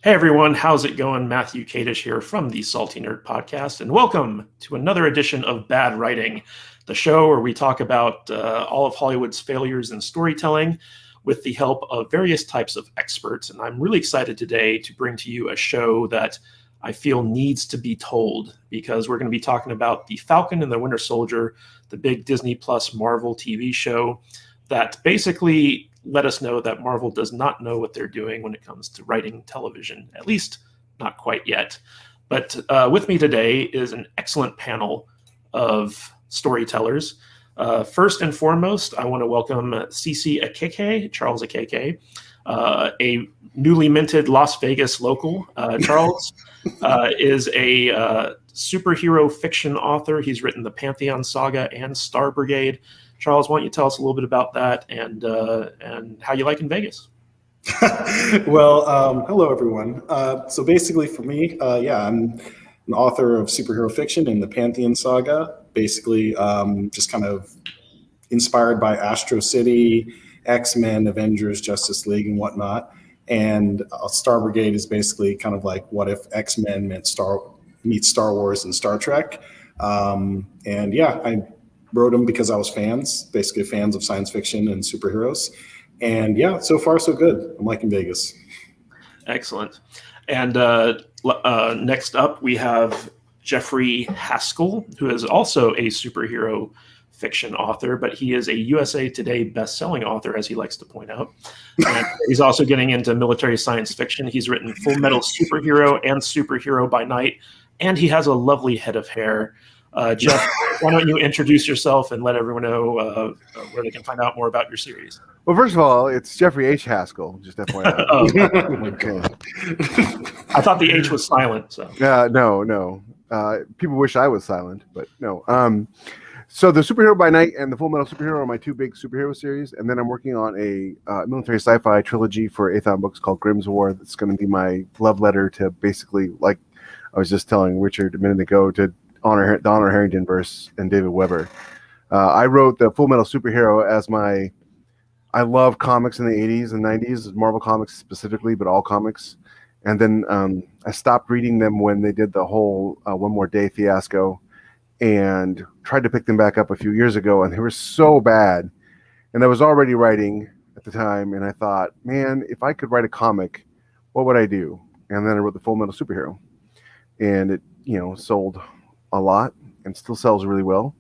Hey everyone, how's it going? Matthew Kadish here from the Salty Nerd Podcast, and welcome to another edition of Bad Writing, the show where we talk about all of Hollywood's failures in storytelling with the help of various types of experts. And I'm really excited today to bring to you a show that I feel needs to be told, because we're going to be talking about the Falcon and the Winter Soldier, the big Disney Plus Marvel TV show that basically let us know that Marvel does not know what they're doing when it comes to writing television, at least not quite yet. But with me today is an excellent panel of storytellers. First and foremost, I want to welcome CC Akeke, Charles Akeke, a newly minted Las Vegas local. Charles is a superhero fiction author. He's written the Pantheon Saga and Star Brigade. Charles, why don't you tell us a little bit about that and how you like in Vegas? Well, hello, everyone. So basically for me, I'm an author of superhero fiction in the Pantheon Saga, basically just kind of inspired by Astro City, X-Men, Avengers, Justice League, and whatnot. And Star Brigade is basically kind of like what if X-Men meets Star Wars and Star Trek. I wrote them because I was basically fans of science fiction and superheroes. And yeah, so far so good. I'm liking Vegas. Excellent. And next up, we have Jeffrey Haskell, who is also a superhero fiction author, but he is a USA Today best-selling author, as he likes to point out. And he's also getting into military science fiction. He's written Full Metal Superhero and Superhero by Night, and he has a lovely head of hair. Jeff, why don't you introduce yourself and let everyone know where they can find out more about your series? Well, first of all, it's Jeffrey H. Haskell, just FYI. Oh my God. I thought the H was silent. So. No. People wish I was silent, but no. So the Superhero by Night and the Full Metal Superhero are my two big superhero series, and then I'm working on a military sci-fi trilogy for Aethon Books called Grimm's War. That's going to be my love letter to basically, like I was just telling Richard a minute ago, to the Honor Harrington verse and David Weber. I wrote the Full Metal Superhero as I love comics in the 80s and 90s, Marvel comics specifically, but all comics. And then I stopped reading them when they did the whole One More Day fiasco and tried to pick them back up a few years ago, and they were so bad. And I was already writing at the time, and I thought, man, if I could write a comic, what would I do? And then I wrote the Full Metal Superhero. And it, sold a lot and still sells really well.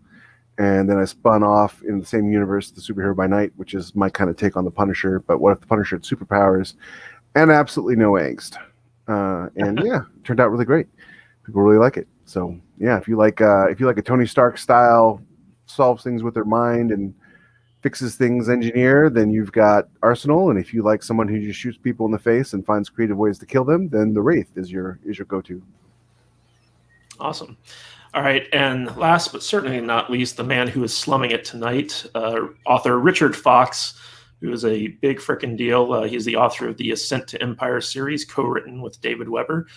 And then I spun off in the same universe, the Superhero by Night, which is my kind of take on the Punisher. But what if the Punisher had superpowers and absolutely no angst? It turned out really great. People really like it. So yeah, if you like a Tony Stark style, solves things with their mind and fixes things engineer, then you've got Arsenal. And if you like someone who just shoots people in the face and finds creative ways to kill them, then the Wraith is your go-to. Awesome. All right, and last but certainly not least, the man who is slumming it tonight, author Richard Fox, who is a big frickin' deal. He's the author of the Ascent to Empire series, co-written with David Weber.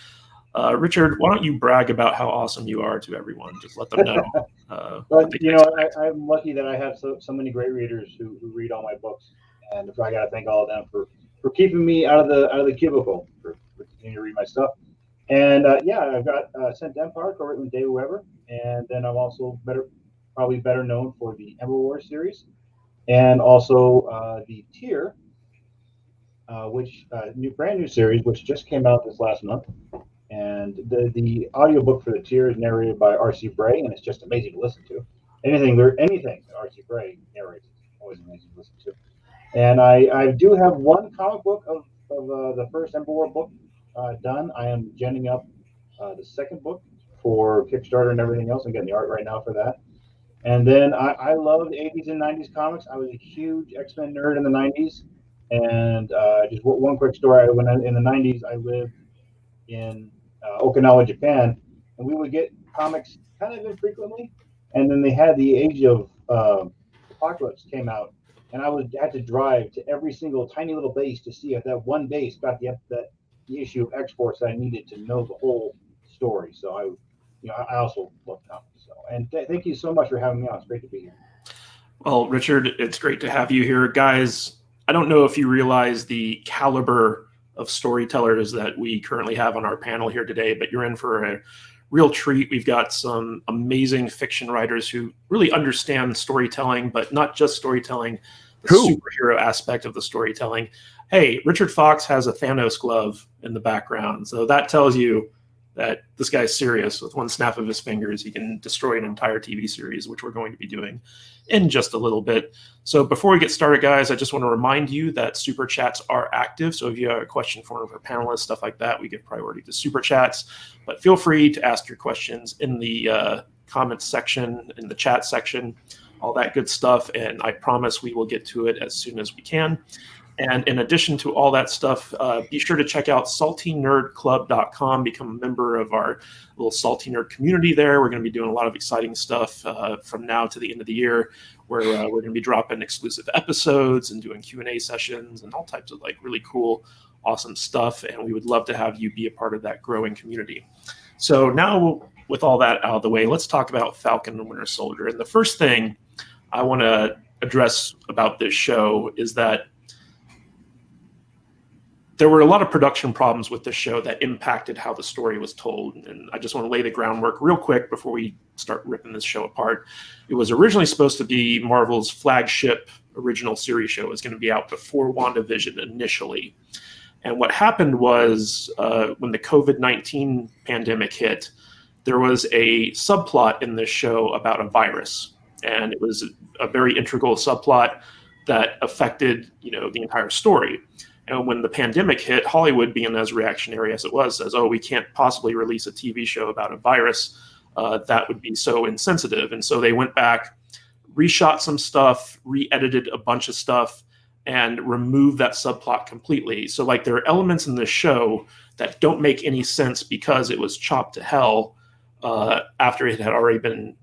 Richard, why don't you brag about how awesome you are to everyone? Just let them know. I'm lucky that I have so many great readers who read all my books, and I got to thank all of them for keeping me out of the cubicle for continuing to read my stuff. And I've got Ascent to Empire, co-written with David Weber, and then I'm also probably better known for the Ember Wars series, and also the Tier, which brand new series, which just came out this last month. And the audiobook for the Tier is narrated by R.C. Bray, and it's just amazing to listen to. Anything that R.C. Bray narrates is always amazing to listen to. And I do have one comic book of the first Ember War book done. I am genning up the second book for Kickstarter and everything else. I'm getting the art right now for that. And then I love 80s and 90s comics. I was a huge X-Men nerd in the 90s. And just one quick story. When in the 90s, I lived in Okinawa, Japan, and we would get comics kind of infrequently. And then they had the Age of Apocalypse came out, and I had to drive to every single tiny little base to see if that one base got the issue of X-Force that I needed to know the whole story. So I also love comics. So, and thank you so much for having me on. It's great to be here. Well, Richard, it's great to have you here. Guys, I don't know if you realize the caliber of storytellers that we currently have on our panel here today, but you're in for a real treat. We've got some amazing fiction writers who really understand storytelling, but not just storytelling, the superhero aspect of the storytelling. Hey, Richard Fox has a Thanos glove in the background, so that tells you that this guy's serious. With one snap of his fingers, he can destroy an entire TV series, which we're going to be doing in just a little bit. So before we get started, guys, I just want to remind you that Super Chats are active. So if you have a question for one of our panelists, stuff like that, we give priority to Super Chats. But feel free to ask your questions in the comments section, in the chat section, all that good stuff. And I promise we will get to it as soon as we can. And in addition to all that stuff, be sure to check out saltynerdclub.com, become a member of our little Salty Nerd community there. We're going to be doing a lot of exciting stuff from now to the end of the year, where we're going to be dropping exclusive episodes and doing Q&A sessions and all types of like really cool, awesome stuff. And we would love to have you be a part of that growing community. So now with all that out of the way, let's talk about Falcon and Winter Soldier. And the first thing I want to address about this show is that there were a lot of production problems with this show that impacted how the story was told. And I just want to lay the groundwork real quick before we start ripping this show apart. It was originally supposed to be Marvel's flagship original series show. It was going to be out before WandaVision initially. And what happened was when the COVID-19 pandemic hit, there was a subplot in this show about a virus. And it was a very integral subplot that affected, the entire story. And when the pandemic hit, Hollywood, being as reactionary as it was, says, oh, we can't possibly release a TV show about a virus. That would be so insensitive. And so they went back, reshot some stuff, re-edited a bunch of stuff, and removed that subplot completely. So like there are elements in this show that don't make any sense because it was chopped to hell after it had already been,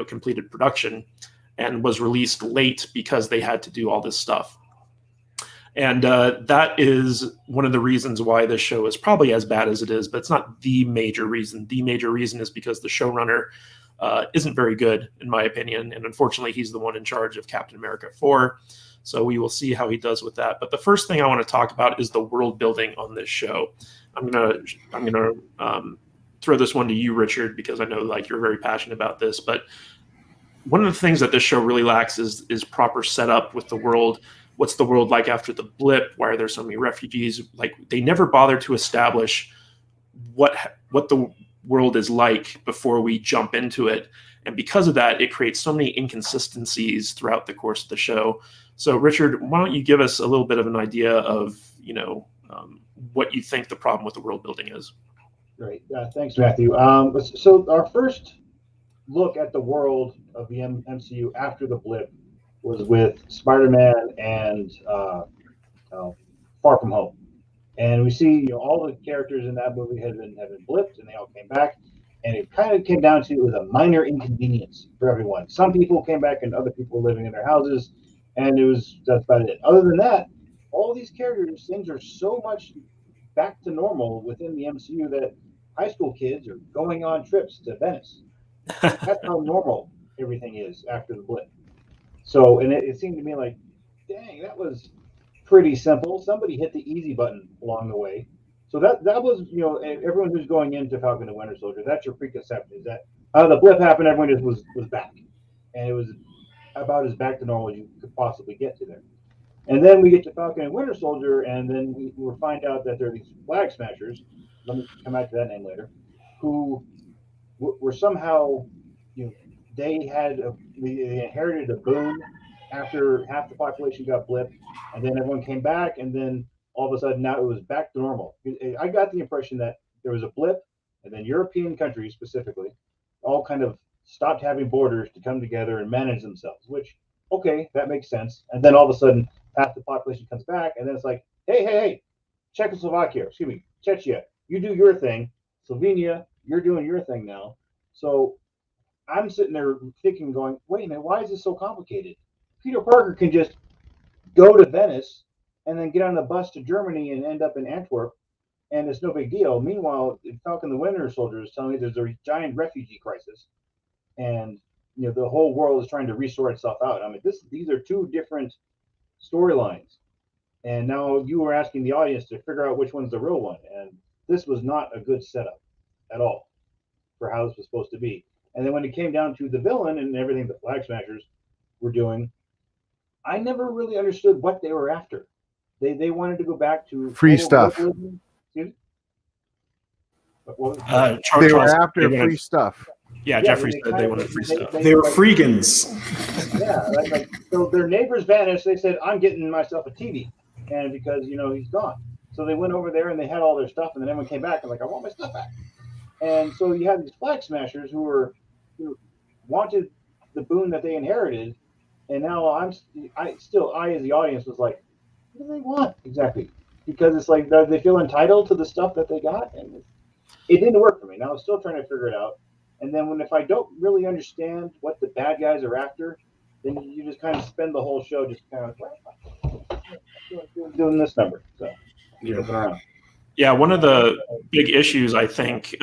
completed production, and was released late because they had to do all this stuff. And that is one of the reasons why this show is probably as bad as it is, but it's not the major reason. The major reason is because the showrunner isn't very good, in my opinion. And unfortunately, he's the one in charge of Captain America 4. So we will see how he does with that. But the first thing I want to talk about is the world building on this show. I'm gonna throw this one to you, Richard, because I know like you're very passionate about this. But one of the things that this show really lacks is proper setup with the world. What's the world like after the blip? Why are there so many refugees? Like they never bother to establish what the world is like before we jump into it. And because of that, it creates so many inconsistencies throughout the course of the show. So Richard, why don't you give us a little bit of an idea of, what you think the problem with the world building is? Great. Thanks, Matthew. So our first look at the world of the MCU after the blip was with Spider-Man and Far From Home, and we see all the characters in that movie had been blipped, and they all came back, and it kind of came down to it was a minor inconvenience for everyone. Some people came back, and other people were living in their houses, and that's about it. Other than that, all these characters, things are so much back to normal within the MCU that high school kids are going on trips to Venice. That's how normal everything is after the blip. So, and it seemed to me like, dang, that was pretty simple. Somebody hit the easy button along the way. So that was, everyone who's going into Falcon and Winter Soldier, that's your preconception, is that the blip happened, everyone just was back. And it was about as back to normal as you could possibly get to there. And then we get to Falcon and Winter Soldier, and then we find out that there are these flag smashers, let me come back to that name later, who were somehow, they inherited a boon after half the population got blipped, and then everyone came back, and then all of a sudden now it was back to normal. I got the impression that there was a blip, and then European countries specifically all kind of stopped having borders to come together and manage themselves, which, okay, that makes sense. And then all of a sudden half the population comes back, and then it's like, hey, Czechoslovakia, Czechia, you do your thing. Slovenia, you're doing your thing now. So I'm sitting there thinking, going, wait a minute, why is this so complicated? Peter Parker can just go to Venice and then get on a bus to Germany and end up in Antwerp, and it's no big deal. Meanwhile, Falcon the Winter Soldier is telling me there's a giant refugee crisis, and the whole world is trying to resort itself out. I mean, these are two different storylines, And now you were asking the audience to figure out which one's the real one. And this was not a good setup at all for how this was supposed to be. And then when it came down to the villain and everything the Flag Smashers were doing, I never really understood what they were after. They wanted to go back to free stuff. Excuse me? They were after free stuff. Yeah, Jeffrey said they wanted free stuff. They were freegans. Yeah, like so their neighbors vanished. They said, "I'm getting myself a TV," and because he's gone, so they went over there and they had all their stuff, and then everyone came back and like, "I want my stuff back." And so you have these Flag Smashers who were wanted the boon that they inherited, and now I as the audience was like, "What do they want exactly?" Because it's like they feel entitled to the stuff that they got, and it didn't work for me. Now I'm still trying to figure it out. And then if I don't really understand what the bad guys are after, then you just kind of spend the whole show just kind of doing this number. So jumping around. Yeah, one of the big issues I think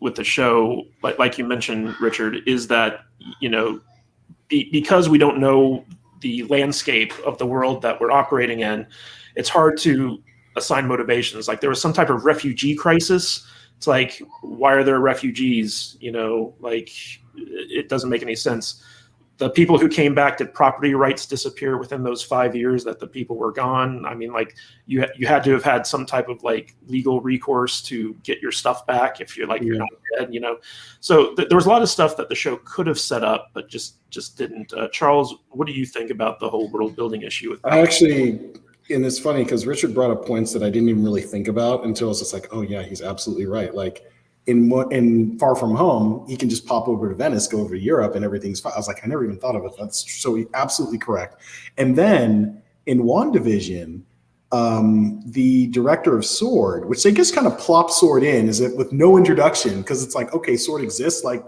with the show, like you mentioned, Richard, is that because we don't know the landscape of the world that we're operating in, it's hard to assign motivations. Like there was some type of refugee crisis. It's like, why are there refugees? Like it doesn't make any sense. The people who came back, did property rights disappear within those 5 years that the people were gone? I mean, like you had to have had some type of like legal recourse to get your stuff back if you're not dead, So there was a lot of stuff that the show could have set up, but just didn't. Charles, what do you think about the whole world building issue with that? And it's funny because Richard brought up points that I didn't even really think about until I was just like, oh yeah, he's absolutely right. Like in Far From Home, he can just pop over to Venice, go over to Europe, and everything's fine. I was like, I never even thought of it. That's so absolutely correct. And then in WandaVision, the director of Sword, which they just kind of plop Sword in, is it with no introduction because it's like, okay, Sword exists. Like,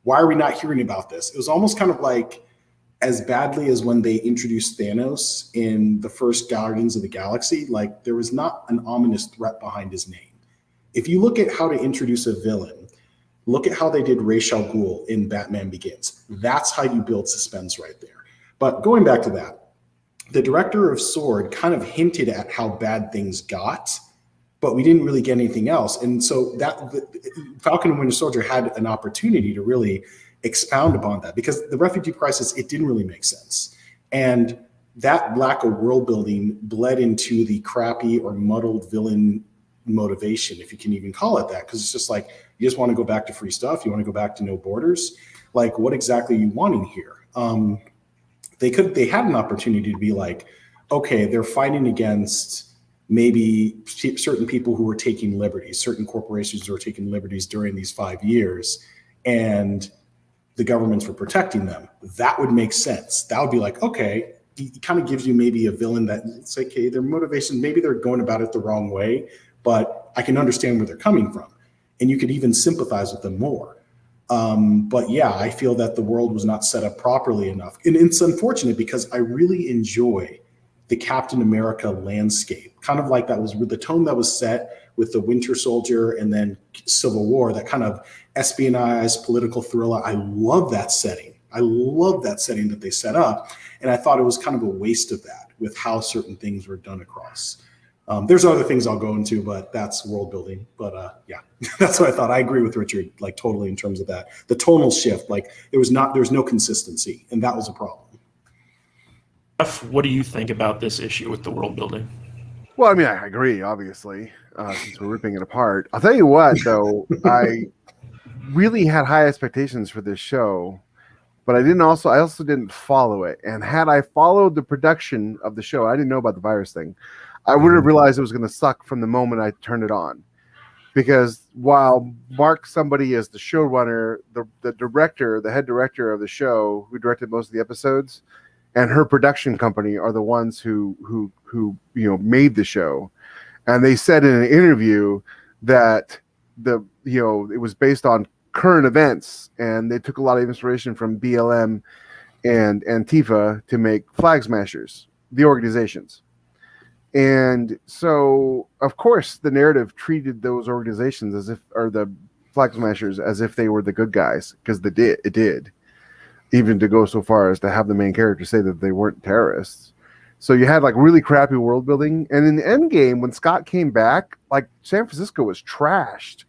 why are we not hearing about this? It was almost kind of like as badly as when they introduced Thanos in the first Guardians of the Galaxy. Like there was not an ominous threat behind his name. If you look at how to introduce a villain, look at how they did Ra's al Ghul in Batman Begins. That's how you build suspense right there. But going back to that, the director of Sword kind of hinted at how bad things got, but we didn't really get anything else. And so Falcon and Winter Soldier had an opportunity to really expound upon that because the refugee crisis, it didn't really make sense. And that lack of world building bled into the crappy or muddled villain motivation, if you can even call it that, because it's just like, you just want to go back to free stuff. You want to go back to no borders. Like, what exactly are you wanting here? They had an opportunity to be like, okay, they're fighting against maybe certain people who were taking liberties, certain corporations who were taking liberties during these 5 years, and the governments were protecting them. That would make sense. That would be like, okay, it kind of gives you maybe a villain that it's like, okay, their motivation, maybe they're going about it the wrong way, but I can understand where they're coming from. And you could even sympathize with them more. But yeah, I feel that the world was not set up properly enough. And it's unfortunate because I really enjoy the Captain America landscape, kind of like that was the tone that was set with the Winter Soldier and then Civil War, that kind of espionage, political thriller. I love that setting. I love that setting that they set up. And I thought it was kind of a waste of that with how certain things were done across. There's other things I'll go into, but that's world building. But yeah, that's what I thought. I agree with Richard, like totally in terms of that. The tonal shift, like there was no consistency, and that was a problem. Jeff, what do you think about this issue with the world building? Well, I mean, I agree, obviously, since we're ripping it apart. I'll tell you what, though, I really had high expectations for this show, but I also didn't follow it. And had I followed the production of the show, I didn't know about the virus thing. I would have realized it was going to suck from the moment I turned it on. Because while Mark somebody is the showrunner, the director, the head director of the show, who directed most of the episodes, and her production company are the ones who made the show. And they said in an interview that it was based on current events, and they took a lot of inspiration from BLM and Antifa to make Flag Smashers, the organizations. And so, of course, the narrative treated those organizations or the Flag Smashers as if they were the good guys, because it did, even to go so far as to have the main character say that they weren't terrorists. So you had like really crappy world building, and in the end game, when Scott came back, like San Francisco was trashed.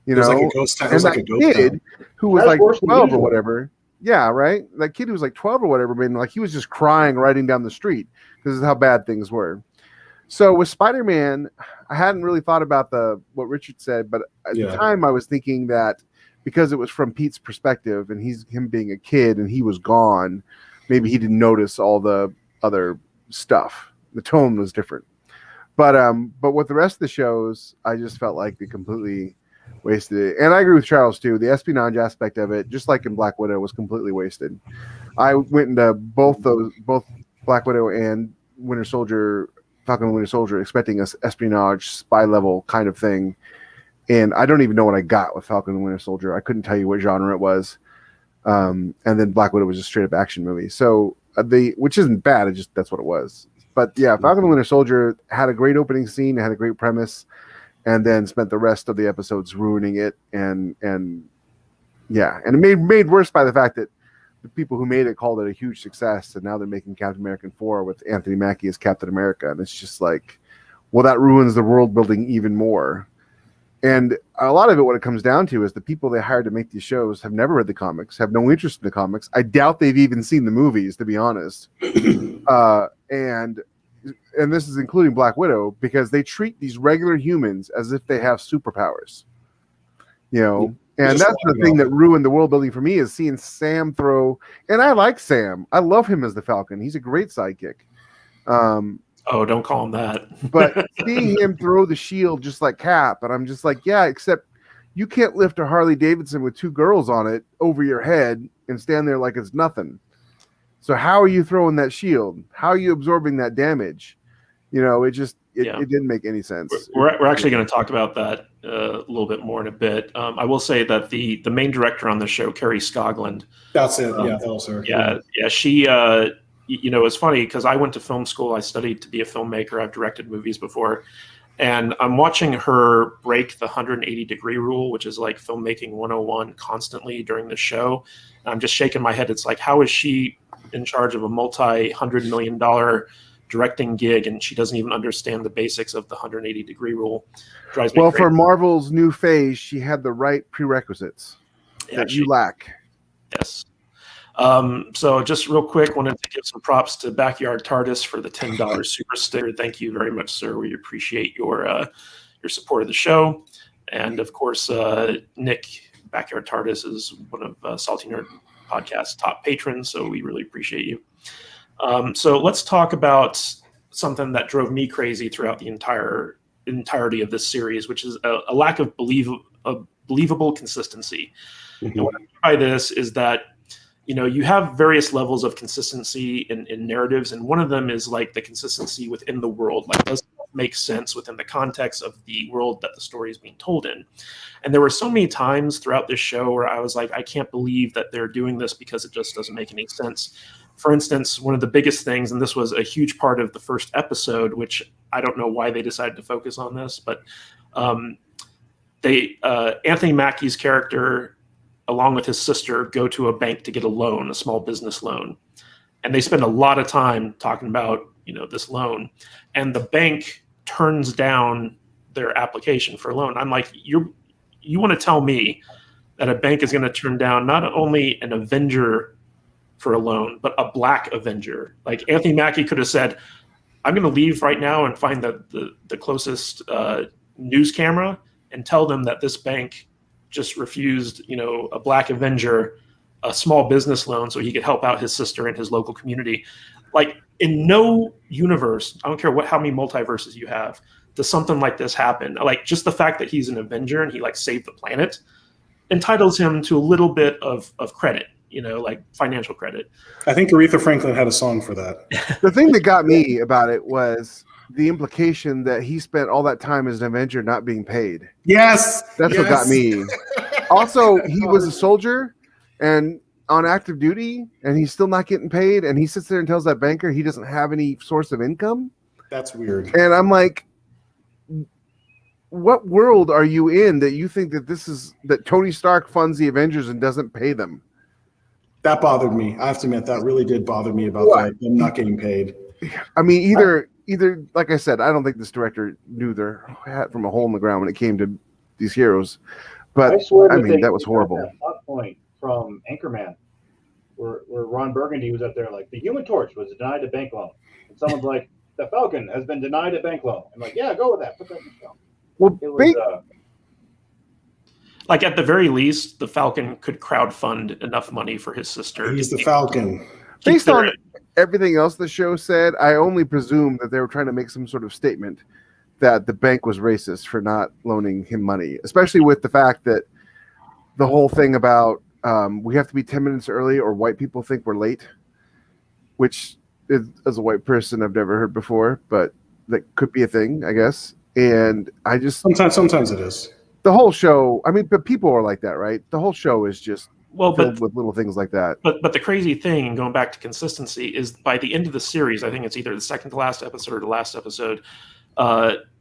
You It was know, like a ghost town. It and was like that a ghost kid town. who was That's like worse than 12 or usual. whatever. Yeah, right. That kid who was like 12 or whatever, man, like he was just crying riding down the street because of how bad things were. So with Spider-Man, I hadn't really thought about what Richard said, but at the time I was thinking that because it was from Pete's perspective and him being a kid and he was gone, maybe he didn't notice all the other stuff. The tone was different. But with the rest of the shows, I just felt like they completely wasted it. And I agree with Charles too. The espionage aspect of it, just like in Black Widow, was completely wasted. I went into both Black Widow and Falcon and Winter Soldier, expecting a espionage spy level kind of thing. And I don't even know what I got with Falcon and Winter Soldier. I couldn't tell you what genre it was. And then Black Widow was just straight up action movie. So which isn't bad. That's what it was. But yeah, Falcon and Winter Soldier had a great opening scene, it had a great premise, and then spent the rest of the episodes ruining it, and it made worse by the fact that the people who made it called it a huge success, and now they're making Captain America 4 with Anthony Mackie as Captain America, and it's just like, well, that ruins the world building even more. And a lot of it, what it comes down to, is the people they hired to make these shows have never read the comics, have no interest in the comics. I doubt they've even seen the movies, to be honest. And this is including Black Widow, because they treat these regular humans as if they have superpowers. You know, and that's the thing that ruined the world building for me, is seeing Sam throw. And I like Sam. I love him as the Falcon. He's a great sidekick. Oh, don't call him that. But seeing him throw the shield just like Cap, and I'm just like, yeah, except you can't lift a Harley Davidson with 2 girls on it over your head and stand there like it's nothing. So how are you throwing that shield? How are you absorbing that damage? You know, it didn't make any sense. We're actually going to talk about that a little bit more in a bit. I will say that the main director on the show, Carrie Scogland. That's it. Yeah, that was her. Yeah. She, it's funny because I went to film school. I studied to be a filmmaker. I've directed movies before. And I'm watching her break the 180-degree rule, which is like filmmaking 101 constantly during the show. And I'm just shaking my head. It's like, how is she in charge of a multi-$100 million directing gig, and she doesn't even understand the basics of the 180-degree rule? Drives me crazy. For Marvel's new phase, she had the right prerequisites that you lack. Yes. So just real quick, wanted to give some props to Backyard TARDIS for the $10 super sticker. Thank you very much, sir. We appreciate your support of the show. And of course, Nick, Backyard TARDIS, is one of Salty Nerd Podcast's top patrons, so we really appreciate you. So let's talk about something that drove me crazy throughout the entirety of this series, which is a lack of believable consistency. Mm-hmm. And what I mean by this is that, you have various levels of consistency in narratives, and one of them is like the consistency within the world. Like, does it make sense within the context of the world that the story is being told in? And there were so many times throughout this show where I was like, I can't believe that they're doing this because it just doesn't make any sense. For instance, one of the biggest things, and this was a huge part of the first episode, which I don't know why they decided to focus on this, but Anthony Mackie's character, along with his sister, go to a bank to get a loan, a small business loan. And they spend a lot of time talking about, this loan. And the bank turns down their application for a loan. I'm like, you want to tell me that a bank is going to turn down not only an Avenger for a loan, but a Black Avenger? Like, Anthony Mackie could have said, I'm going to leave right now and find the closest news camera and tell them that this bank just refused, a Black Avenger, a small business loan so he could help out his sister and his local community. Like, in no universe, I don't care how many multiverses you have, does something like this happen. Like, just the fact that he's an Avenger and he saved the planet entitles him to a little bit of credit, like financial credit. I think Aretha Franklin had a song for that. The thing that got me about it was the implication that he spent all that time as an Avenger not being paid. Yes. That's what got me. Also, he was a soldier and on active duty, and he's still not getting paid, and he sits there and tells that banker he doesn't have any source of income. That's weird. And I'm like, what world are you in that you think that Tony Stark funds the Avengers and doesn't pay them? That bothered me. I have to admit, that really did bother me about that, them not getting paid. I mean, either like I said, I don't think this director knew their hat from a hole in the ground when it came to these heroes. But I swear I mean, that was they got horrible. that plot point from Anchorman, where Ron Burgundy was up there like the Human Torch was denied a bank loan, and someone's like, the Falcon has been denied a bank loan. I'm like, yeah, go with that. Put that in the film. Well, It was Like at the very least, the Falcon could crowdfund enough money for his sister. He's the Falcon. based on everything else the show said, I only presume that they were trying to make some sort of statement that the bank was racist for not loaning him money, especially with the fact that the whole thing about we have to be 10 minutes early or white people think we're late, which is, as a white person, I've never heard before, but that could be a thing, I guess. And I just sometimes it is. The whole show, I mean, but people are like that, right? The whole show is just filled with little things like that. But the crazy thing, going back to consistency, is by the end of the series, I think it's either the second to last episode or the last episode,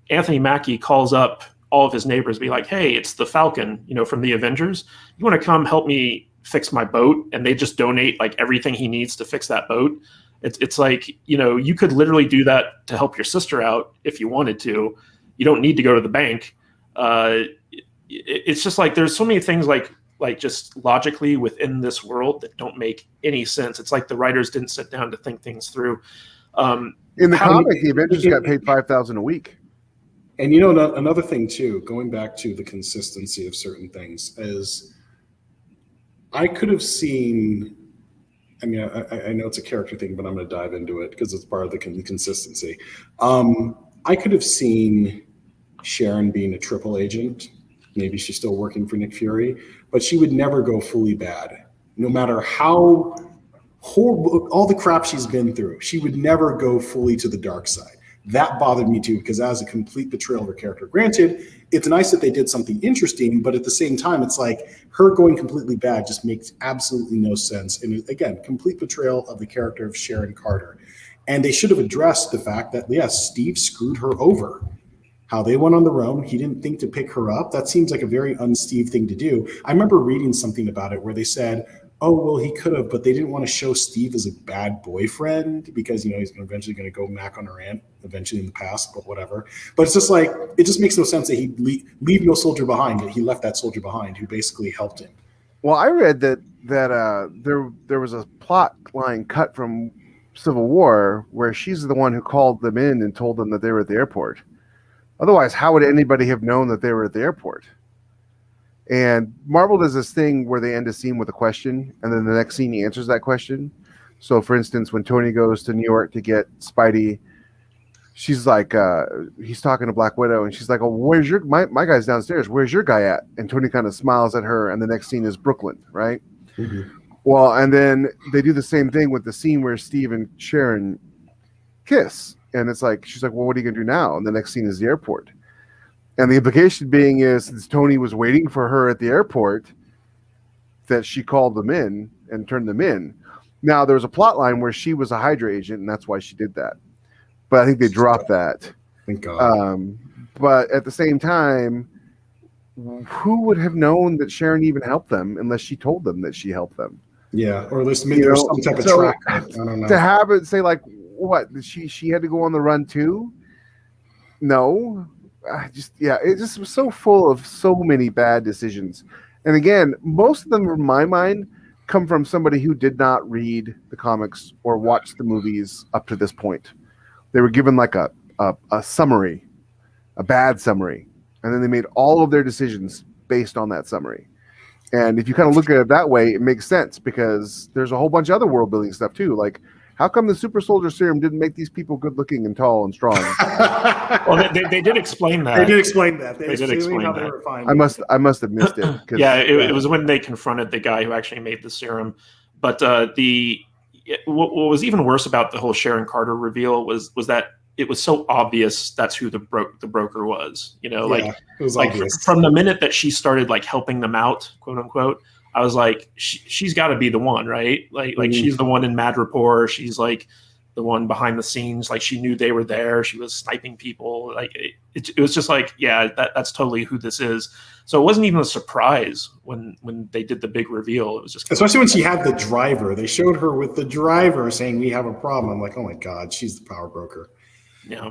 Anthony Mackie calls up all of his neighbors, be like, "Hey, it's the Falcon, from the Avengers. You want to come help me fix my boat?" And they just donate like everything he needs to fix that boat. It's like, you could literally do that to help your sister out if you wanted to. You don't need to go to the bank. It's just like there's so many things like just logically within this world that don't make any sense. It's like the writers didn't sit down to think things through. In the comic, the Avengers got paid $5,000 a week. And another thing too, going back to the consistency of certain things, is I could have seen. I mean, I know it's a character thing, but I'm going to dive into it because it's part of the consistency. I could have seen Sharon being a triple agent. Maybe she's still working for Nick Fury, but she would never go fully bad. No matter how horrible, all the crap she's been through, she would never go fully to the dark side. That bothered me too, because that was a complete betrayal of her character. Granted, it's nice that they did something interesting, but at the same time, it's like her going completely bad just makes absolutely no sense. And again, complete betrayal of the character of Sharon Carter. And they should have addressed the fact that, yes, Steve screwed her over. How they went on the run, he didn't think to pick her up. That seems like a very un-Steve thing to do. I remember reading something about it where they said, oh, well, he could have, but they didn't want to show Steve as a bad boyfriend because, he's eventually going to go mac on her aunt eventually in the past, but whatever. But it's just like, it just makes no sense that he'd leave no soldier behind. He left that soldier behind who basically helped him. Well, I read that there was a plot line cut from Civil War where she's the one who called them in and told them that they were at the airport. Otherwise, how would anybody have known that they were at the airport? And Marvel does this thing where they end a scene with a question, and then the next scene he answers that question. So, for instance, when Tony goes to New York to get Spidey, she's like, he's talking to Black Widow, and she's like, "Oh, where's my guy's downstairs? Where's your guy at?" And Tony kind of smiles at her, and the next scene is Brooklyn, right? Mm-hmm. Well, and then they do the same thing with the scene where Steve and Sharon kiss. And it's like, she's like, well, what are you going to do now? And the next scene is the airport. And the implication being is, since Tony was waiting for her at the airport, that she called them in and turned them in. Now, there was a plot line where she was a Hydra agent, and that's why she did that. But I think they dropped that. Thank God. But at the same time, who would have known that Sharon even helped them unless she told them that she helped them? Yeah, or at least maybe there's some type of track. I don't know. To have it say like, what, she had to go on the run too? No. It just was so full of so many bad decisions. And again, most of them, in my mind, come from somebody who did not read the comics or watch the movies up to this point. They were given like a summary, a bad summary, and then they made all of their decisions based on that summary. And if you kind of look at it that way, it makes sense because there's a whole bunch of other world building stuff too. Like, how come the super soldier serum didn't make these people good looking and tall and strong? Well, they did explain that. They did explain that. They did explain how that. they were fine. I must have missed it. Yeah, it was when they confronted the guy who actually made the serum. But what was even worse about the whole Sharon Carter reveal was that it was so obvious that's who the broker was. It was like from the minute that she started like helping them out, quote unquote. I was like, she's got to be the one, right? Like she's the one in Mad Rapport. She's like, the one behind the scenes. Like she knew they were there. She was sniping people. Like it was just like, yeah, that's totally who this is. So it wasn't even a surprise when they did the big reveal. It was just especially when she had the driver. They showed her with the driver saying, "We have a problem." I'm like, oh my god, she's the power broker. Yeah.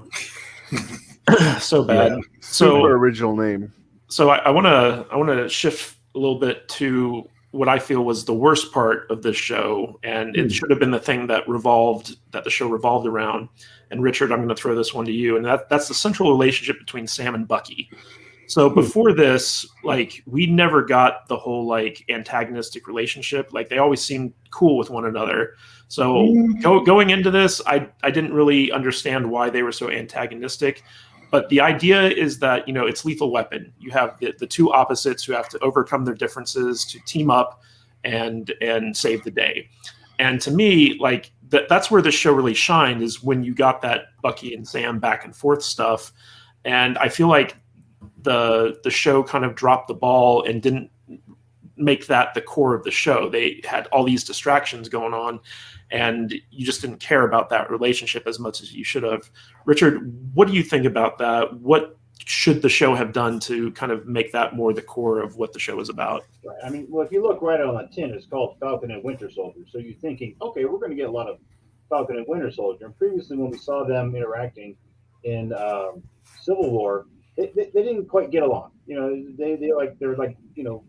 So bad. Yeah. Super original name. So I want to shift a little bit to what I feel was the worst part of this show, and it should have been the thing that the show revolved around. And Richard, I'm going to throw this one to you, and that's the central relationship between Sam and Bucky. So before this, like, we never got the whole like antagonistic relationship. Like, they always seemed cool with one another. So going into this, I didn't really understand why they were so antagonistic. But the idea is that, you know, it's Lethal Weapon. You have the two opposites who have to overcome their differences to team up and save the day. And to me, like, that's where the show really shined, is when you got that Bucky and Sam back and forth stuff. And I feel like the show kind of dropped the ball and didn't make that the core of the show. They had all these distractions going on, and you just didn't care about that relationship as much as you should have. Richard, what do you think about that? What should the show have done to kind of make that more the core of what the show is about? Right. I mean, well, if you look right on the tin, it's called Falcon and Winter Soldier. So you're thinking, okay, we're going to get a lot of Falcon and Winter Soldier. And previously, when we saw them interacting in Civil War, they didn't quite get along. You know, they're like, you know,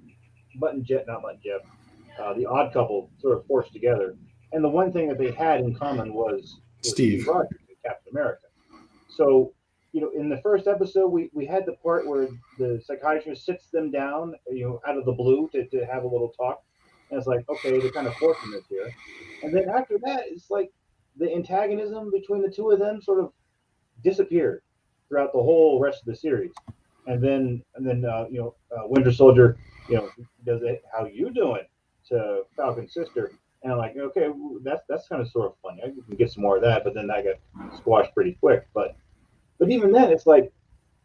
the Odd Couple sort of forced together. And the one thing that they had in common was Steve Rogers, Captain America. So, you know, in the first episode, we had the part where the psychiatrist sits them down, you know, out of the blue to have a little talk. And it's like, okay, they're kind of forcing this here. And then after that, it's like the antagonism between the two of them sort of disappeared throughout the whole rest of the series. And then Winter Soldier, you know, does it, how you doing, to Falcon's sister. And I'm like, okay, that's kind of sort of funny. I can get some more of that, but then that got squashed pretty quick. But even then, it's like,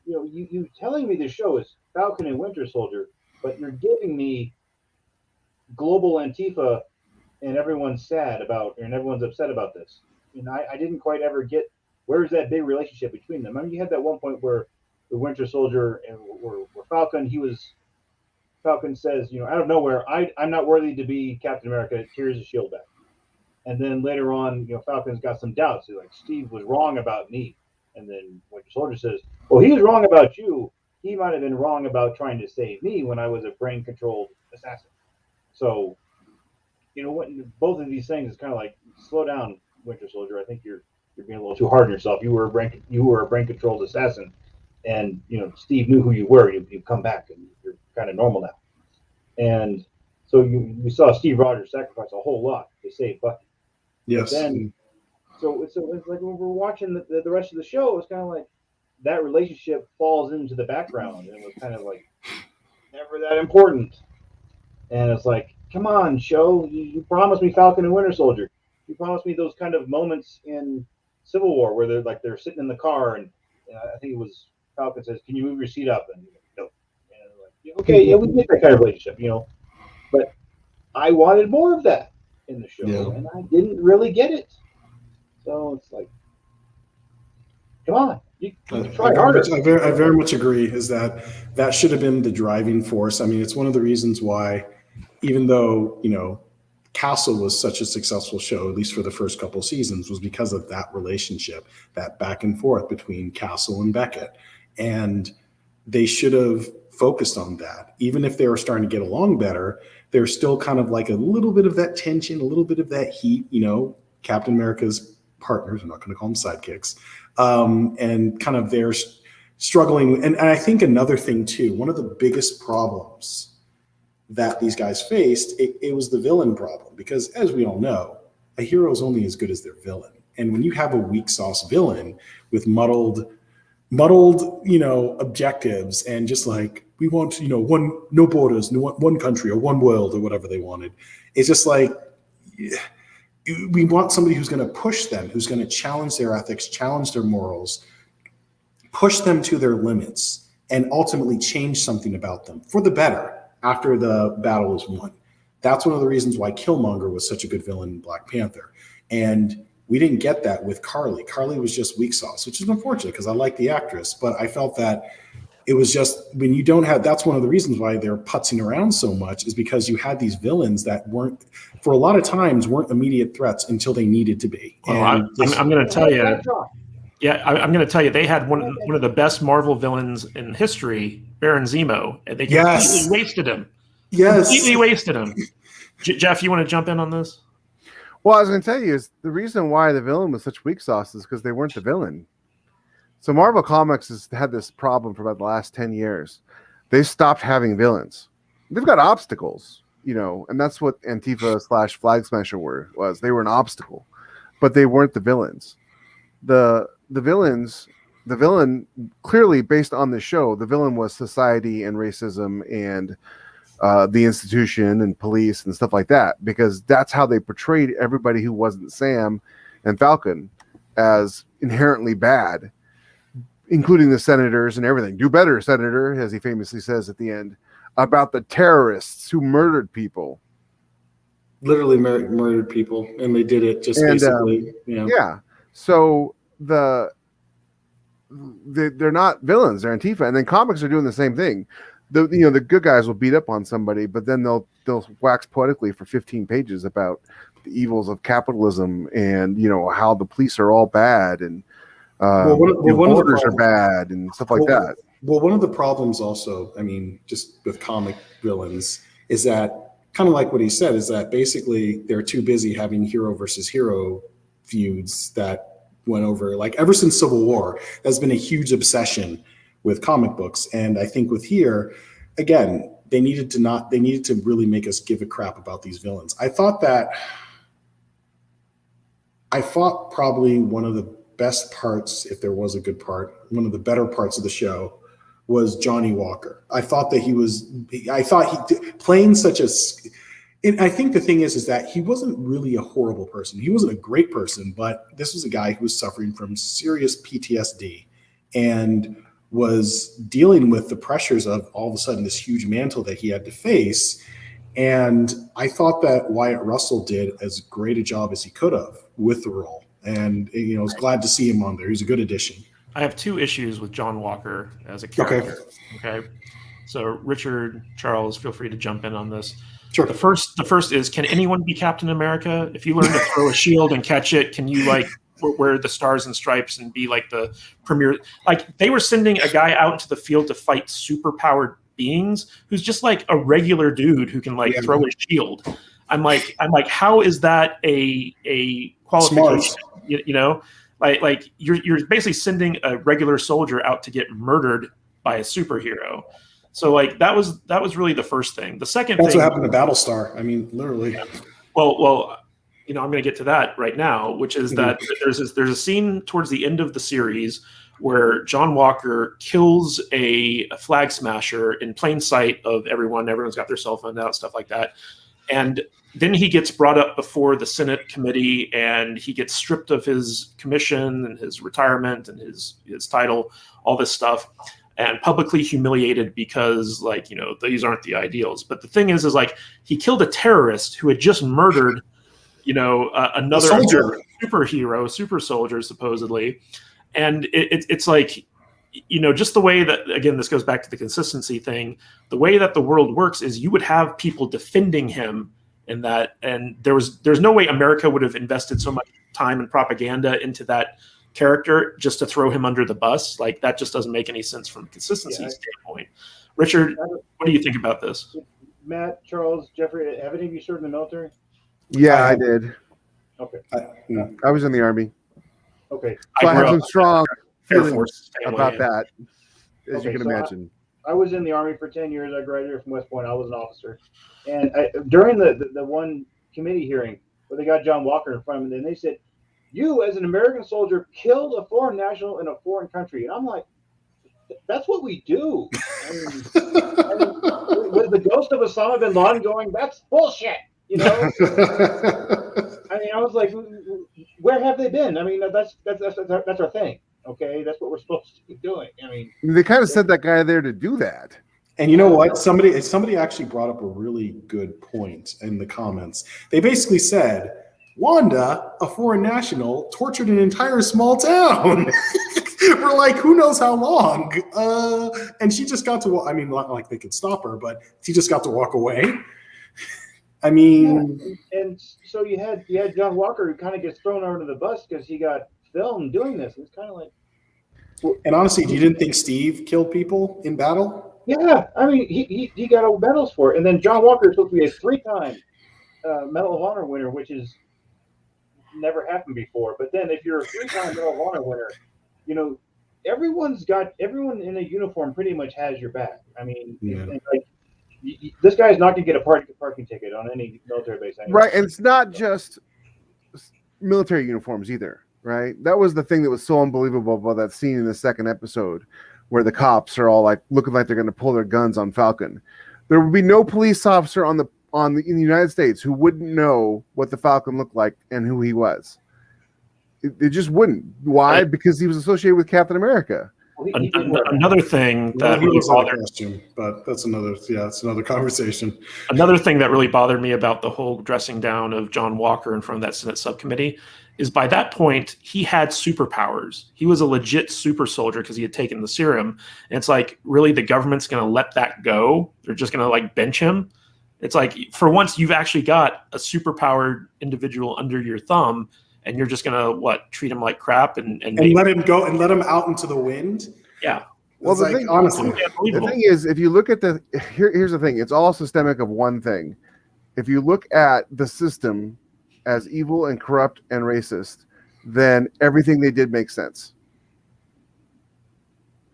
you know, you telling me the show is Falcon and Winter Soldier, but you're giving me global Antifa, and everyone's upset about this. And I didn't quite ever get, where's that big relationship between them? I mean, you had that one point where the Winter Soldier and where Falcon says, you know, out of nowhere, I'm not worthy to be Captain America. Here's a shield back. And then later on, you know, Falcon's got some doubts. He's like, Steve was wrong about me. And then Winter Soldier says, well, he was wrong about you. He might have been wrong about trying to save me when I was a brain-controlled assassin. So, you know, both of these things is kind of like, slow down, Winter Soldier. I think you're being a little too hard on yourself. You were a brain-controlled assassin, and you know, Steve knew who you were. You've come back, and you're kind of normal now. And so we saw Steve Rogers sacrifice a whole lot to save Bucky. Yes. Then, so it's like when we're watching the rest of the show, it's kind of like that relationship falls into the background, and it was kind of like never that important. And it's like, come on, show! You promised me Falcon and Winter Soldier. You promised me those kind of moments in Civil War where they're sitting in the car, and I think it was Falcon says, "Can you move your seat up?" And no. And like, okay, yeah, we get that kind of relationship, you know. But I wanted more of that in the show, and I didn't really get it. So it's like, come on, you try harder. I very much agree. Is that should have been the driving force. I mean, it's one of the reasons why, even though, you know, Castle was such a successful show, at least for the first couple of seasons, was because of that relationship, that back and forth between Castle and Beckett. And they should have focused on that. Even if they were starting to get along better, there's still kind of like a little bit of that tension, a little bit of that heat, you know, Captain America's partners, I'm not going to call them sidekicks, and kind of they're struggling. And I think another thing too, one of the biggest problems that these guys faced, it was the villain problem, because as we all know, a hero is only as good as their villain. And when you have a weak sauce villain with muddled, you know, objectives, and just like, we want, you know, no borders, one country, or one world, or whatever they wanted. It's just like, we want somebody who's going to push them, who's going to challenge their ethics, challenge their morals, push them to their limits, and ultimately change something about them for the better after the battle is won. That's one of the reasons why Killmonger was such a good villain in Black Panther. And We didn't get that with Carly. Carly was just weak sauce, which is unfortunate because I like the actress, but I felt that it was just when you don't have, that's one of the reasons why they're putzing around so much, is because you had these villains that weren't, for a lot of times, weren't immediate threats until they needed to be. Well, I'm going to tell you. Yeah, I'm going to tell you, they had one of the best Marvel villains in history, Baron Zemo, and they completely wasted him. Yes. Completely wasted him. Jeff, you want to jump in on this? Well, I was going to tell you is the reason why the villain was such weak sauce is because they weren't the villain. So Marvel Comics has had this problem for about the last 10 years. They stopped having villains. They've got obstacles, and that's what Antifa / Flag Smasher was. They were an obstacle, but they weren't the villains. The villain, clearly based on the show, the villain was society and racism and the institution and police and stuff like that, because that's how they portrayed everybody who wasn't Sam and Falcon as inherently bad, including the senators and everything. Do better, Senator, as he famously says at the end, about the terrorists who murdered people. Literally murdered people, and they did it just basically. Yeah. So they're not villains; they're Antifa, and then comics are doing the same thing. The good guys will beat up on somebody, but then they'll wax poetically for 15 pages about the evils of capitalism and how the police are all bad and borders are bad and stuff like that. Well, one of the problems also, just with comic villains, is that kind of like what he said, is that basically they're too busy having hero versus hero feuds that went over, like ever since Civil War, there's been a huge obsession with comic books. And I think with here, again, they needed to really make us give a crap about these villains. I thought probably one of the best parts, if there was a good part, one of the better parts of the show was Johnny Walker. I thought he playing such a, and I think the thing is that he wasn't really a horrible person. He wasn't a great person, but this was a guy who was suffering from serious PTSD and was dealing with the pressures of all of a sudden this huge mantle that he had to face. And I thought that Wyatt Russell did as great a job as he could have with the role. And, I was glad to see him on there. He's a good addition. I have two issues with John Walker as a character. Okay. So Richard, Charles, feel free to jump in on this. Sure. The first is, can anyone be Captain America? If you learn to throw a shield and catch it, can you wear the stars and stripes and be like the premier? Like, they were sending a guy out into the field to fight super powered beings who's just like a regular dude who can throw a shield. I'm like, how is that a qualification? Smart. Like you're basically sending a regular soldier out to get murdered by a superhero. So that was really the first thing. The second That's thing, what happened to Battlestar. Literally. Yeah. Well, I'm going to get to that right now, which is that there's a scene towards the end of the series where John Walker kills a flag smasher in plain sight of everyone. Everyone's got their cell phone out, stuff like that. And then he gets brought up before the Senate committee, and he gets stripped of his commission and his retirement and his title, all this stuff, and publicly humiliated because, these aren't the ideals. But the thing is he killed a terrorist who had just murdered, another superhero, super soldier, supposedly. And it's just the way that, again, this goes back to the consistency thing. The way that the world works is you would have people defending him in that, and there's no way America would have invested so much time and propaganda into that character just to throw him under the bus. That just doesn't make any sense from a consistency standpoint. Richard, what do you think about this? Matt, Charles, Jeffrey, have any of you served in the military? Yeah, I did. Okay. I was in the Army. Okay. So I have some strong feelings Force about that, as you can imagine. I was in the Army for 10 years. I graduated from West Point. I was an officer. And during the one committee hearing where they got John Walker in front of me, and they said, you as an American soldier killed a foreign national in a foreign country. And I'm like, that's what we do. With the ghost of Osama bin Laden going, that's bullshit. I was like, where have they been? That's our thing. Okay, that's what we're supposed to be doing. They kind of sent that guy there to do that. And you know what? Somebody actually brought up a really good point in the comments. They basically said, Wanda, a foreign national, tortured an entire small town for like who knows how long. And she just got to, I mean, not like they could stop her, but she just got to walk away. I mean, and so you had John Walker who kind of gets thrown under the bus because he got filmed doing this. It's kind of like. And honestly, you didn't think Steve killed people in battle? Yeah, I mean, he got medals for it. And then John Walker is supposed to be a 3-time Medal of Honor winner, which is never happened before. But then if you're a 3-time Medal of Honor winner, you know, everyone in a uniform pretty much has your back. I mean, like, this guy's not going to get a parking ticket on any military base anyway. Right, and it's not just military uniforms either, right? That was the thing that was so unbelievable about that scene in the second episode where the cops are all like looking like they're going to pull their guns on Falcon. There would be no police officer in the United States who wouldn't know what the Falcon looked like and who he was. It just wouldn't. Why? Because he was associated with Captain America. Another thing that really bothered me, but that's another conversation. Another thing that really bothered me about the whole dressing down of John Walker in front of that Senate subcommittee is by that point he had superpowers. He was a legit super soldier because he had taken the serum. And it's like, really, the government's going to let that go? They're just going to like bench him? It's like, for once, you've actually got a superpowered individual under your thumb, and you're just gonna treat him like crap and let him go and let him out into the wind. Yeah. Well, the thing is, if you look at here's the thing: it's all systemic of one thing. If you look at the system as evil and corrupt and racist, then everything they did makes sense.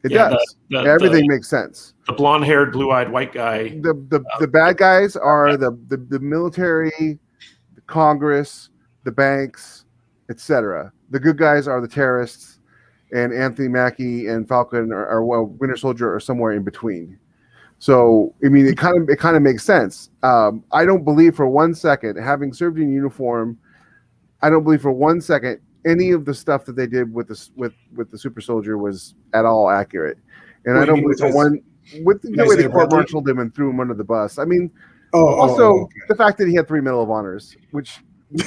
It does. Everything makes sense. The blonde-haired, blue-eyed white guy. The bad guys are the military, the Congress, the banks, etc. The good guys are the terrorists, and Anthony Mackie and Falcon are Winter Soldier are somewhere in between. So I mean, it kind of makes sense. I don't believe for one second, having served in uniform, I don't believe for one second any of the stuff that they did with the super soldier was at all accurate. And I don't believe for one with the way they court-martialed him and threw him under the bus. I mean, the fact that he had 3 Medal of Honors, which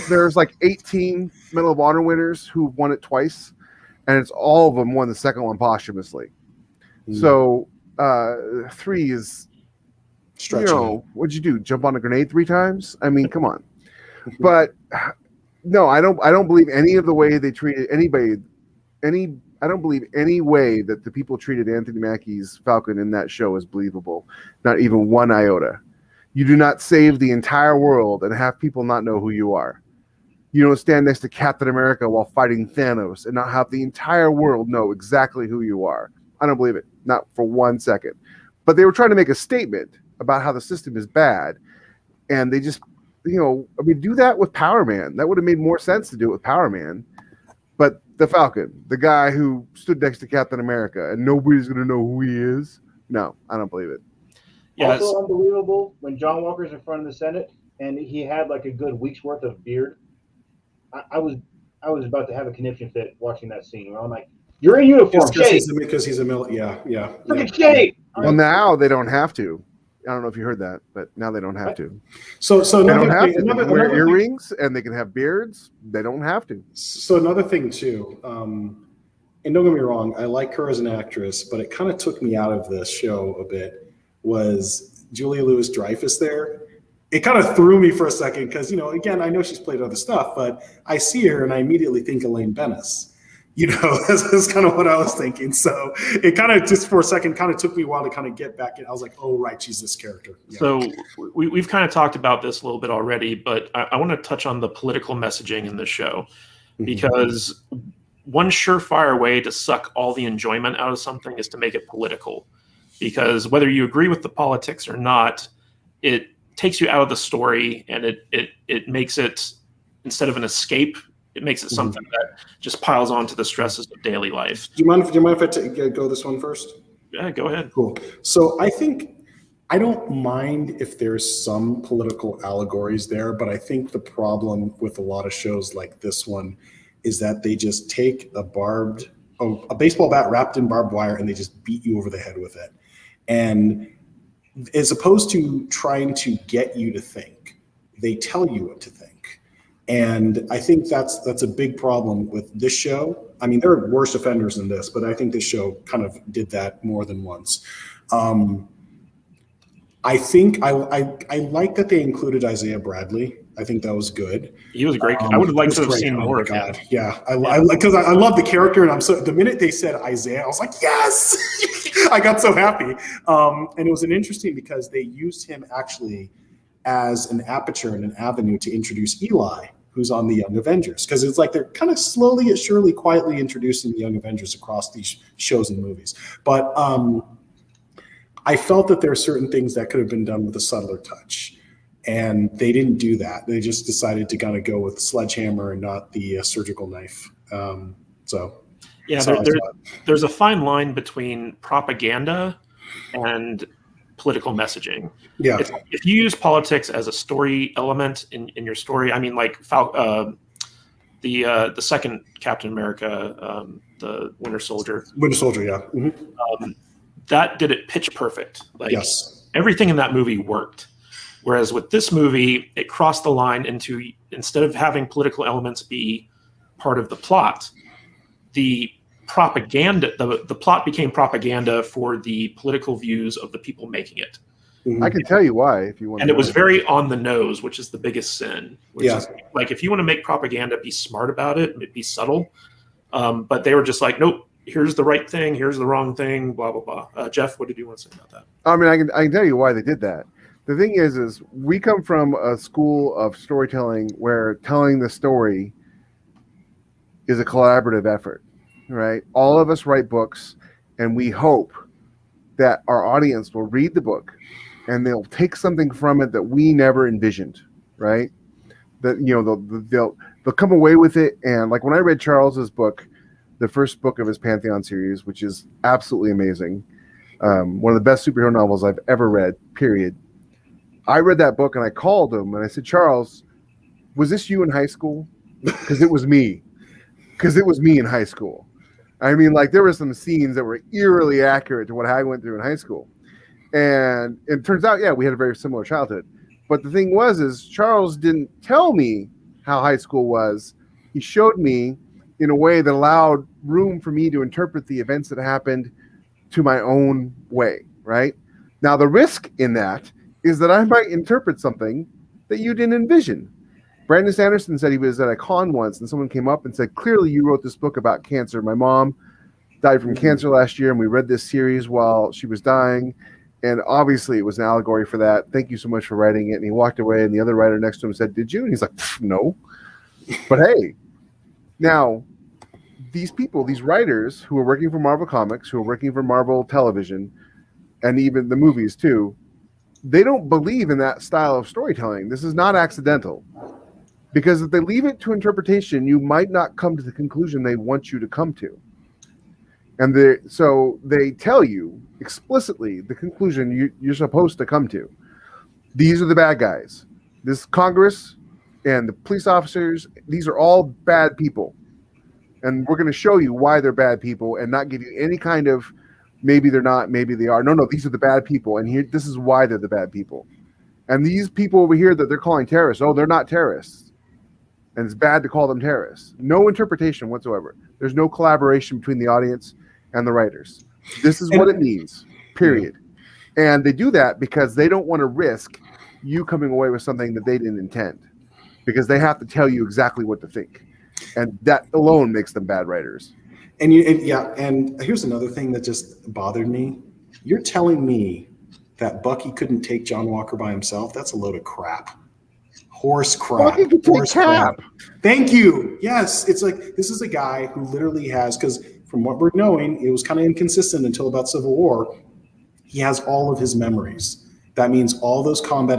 there's like 18 Medal of Honor winners who won it twice, and it's all of them won the second one posthumously. So 3 is stretching. What'd you do? Jump on a grenade 3 times? I mean, come on. But no, I don't believe any of the way they treated anybody. I don't believe any way that the people treated Anthony Mackie's Falcon in that show is believable. Not even one iota. You do not save the entire world and have people not know who you are. You don't stand next to Captain America while fighting Thanos and not have the entire world know exactly who you are. I don't believe it. Not for 1 second. But they were trying to make a statement about how the system is bad. And they just, do that with Power Man. That would have made more sense to do it with Power Man. But the Falcon, the guy who stood next to Captain America and nobody's going to know who he is. No, I don't believe it. Yeah, also unbelievable when John Walker's in front of the Senate and he had like a good week's worth of beard. I was about to have a conniption fit watching that scene. Where I'm like, "You're in uniform, because he's a military." Yeah. Look at Well, now they don't have to. I don't know if you heard that, but now they don't have to. So they don't have to. They can wear earrings and they can have beards. They don't have to. So another thing too, and don't get me wrong, I like her as an actress, but it kind of took me out of this show a bit. Was Julia Louis-Dreyfus there? It kind of threw me for a second because, again, I know she's played other stuff, but I see her and I immediately think Elaine Bennis. That's kind of what I was thinking. So it kind of just for a second kind of took me a while to kind of get back in. I was like, oh, right, she's this character. Yeah. So we've kind of talked about this a little bit already, but I want to touch on the political messaging in this show because one surefire way to suck all the enjoyment out of something is to make it political. Because whether you agree with the politics or not, it takes you out of the story and it makes it, instead of an escape, it makes it something that just piles onto the stresses of daily life. Do you mind if I go this one first? Yeah, go ahead. Cool. So I don't mind if there's some political allegories there, but I think the problem with a lot of shows like this one is that they just take a baseball bat wrapped in barbed wire and they just beat you over the head with it. And as opposed to trying to get you to think, they tell you what to think. And I think that's a big problem with this show. I mean, there are worse offenders than this, but I think this show kind of did that more than once. I think I like that they included Isaiah Bradley. I think that was good. He was great. I would have liked to have seen more of him. Yeah, I love the character, and the minute they said Isaiah, I was like, yes! I got so happy. And it was interesting because they used him actually as an aperture and an avenue to introduce Eli, who's on the Young Avengers, because it's like they're kind of slowly but surely, quietly introducing the Young Avengers across these shows and movies. But I felt that there are certain things that could have been done with a subtler touch, and they didn't do that. They just decided to kind of go with the sledgehammer and not the surgical knife. There's a fine line between propaganda and political messaging. Yeah. If you use politics as a story element in your story, I mean, like the second Captain America, the Winter Soldier. Winter Soldier, yeah. Mm-hmm. That did it pitch perfect. Like, yes. Everything in that movie worked. Whereas with this movie, it crossed the line into, instead of having political elements be part of the plot, the propaganda, the plot became propaganda for the political views of the people making it. Mm-hmm. I can tell you why if you want. And it was very on the nose, which is the biggest sin. Is, like, if you want to make propaganda, be smart about it, be subtle. But they were just like, nope. Here's the right thing. Here's the wrong thing. Blah blah blah. Jeff, what did you want to say about that? I mean, I can tell you why they did that. The thing is we come from a school of storytelling where telling the story is a collaborative effort, right? All of us write books, and we hope that our audience will read the book and they'll take something from it that we never envisioned, right? That they'll come away with it, and like when I read Charles's book, the first book of his Pantheon series, which is absolutely amazing. One of the best superhero novels I've ever read, period. I read that book and I called him and I said, Charles, was this you in high school? Because it was me. Because it was me in high school. I mean, like, there were some scenes that were eerily accurate to what I went through in high school. And it turns out, yeah, we had a very similar childhood. But the thing is Charles didn't tell me how high school was. He showed me in a way that allowed room for me to interpret the events that happened to my own way, right? Now, the risk in that is that I might interpret something that you didn't envision. Brandon Sanderson said he was at a con once, and someone came up and said, clearly you wrote this book about cancer. My mom died from cancer last year, and we read this series while she was dying, and obviously it was an allegory for that. Thank you so much for writing it. And he walked away, and the other writer next to him said, did you? And he's like, no. But hey, now, these people, these writers who are working for Marvel Comics, who are working for Marvel Television, and even the movies too, they don't believe in that style of storytelling. This is not accidental. Because if they leave it to interpretation, you might not come to the conclusion they want you to come to. And so they tell you explicitly the conclusion you're supposed to come to. These are the bad guys. This Congress and the police officers, these are all bad people. And we're going to show you why they're bad people and not give you any kind of maybe they're not, maybe they are. No, these are the bad people. And here, this is why they're the bad people. And these people over here that they're calling terrorists, they're not terrorists. And it's bad to call them terrorists. No interpretation whatsoever. There's no collaboration between the audience and the writers. This is what it means, period. And they do that because they don't want to risk you coming away with something that they didn't intend. Because they have to tell you exactly what to think. And that alone makes them bad writers. And here's another thing that just bothered me. You're telling me that Bucky couldn't take John Walker by himself? That's a load of crap. Horse crap. Bucky could take Cap. Thank you. Yes. It's like, this is a guy who literally has, because from what we're knowing, it was kind of inconsistent until about Civil War. He has all of his memories. That means all those combat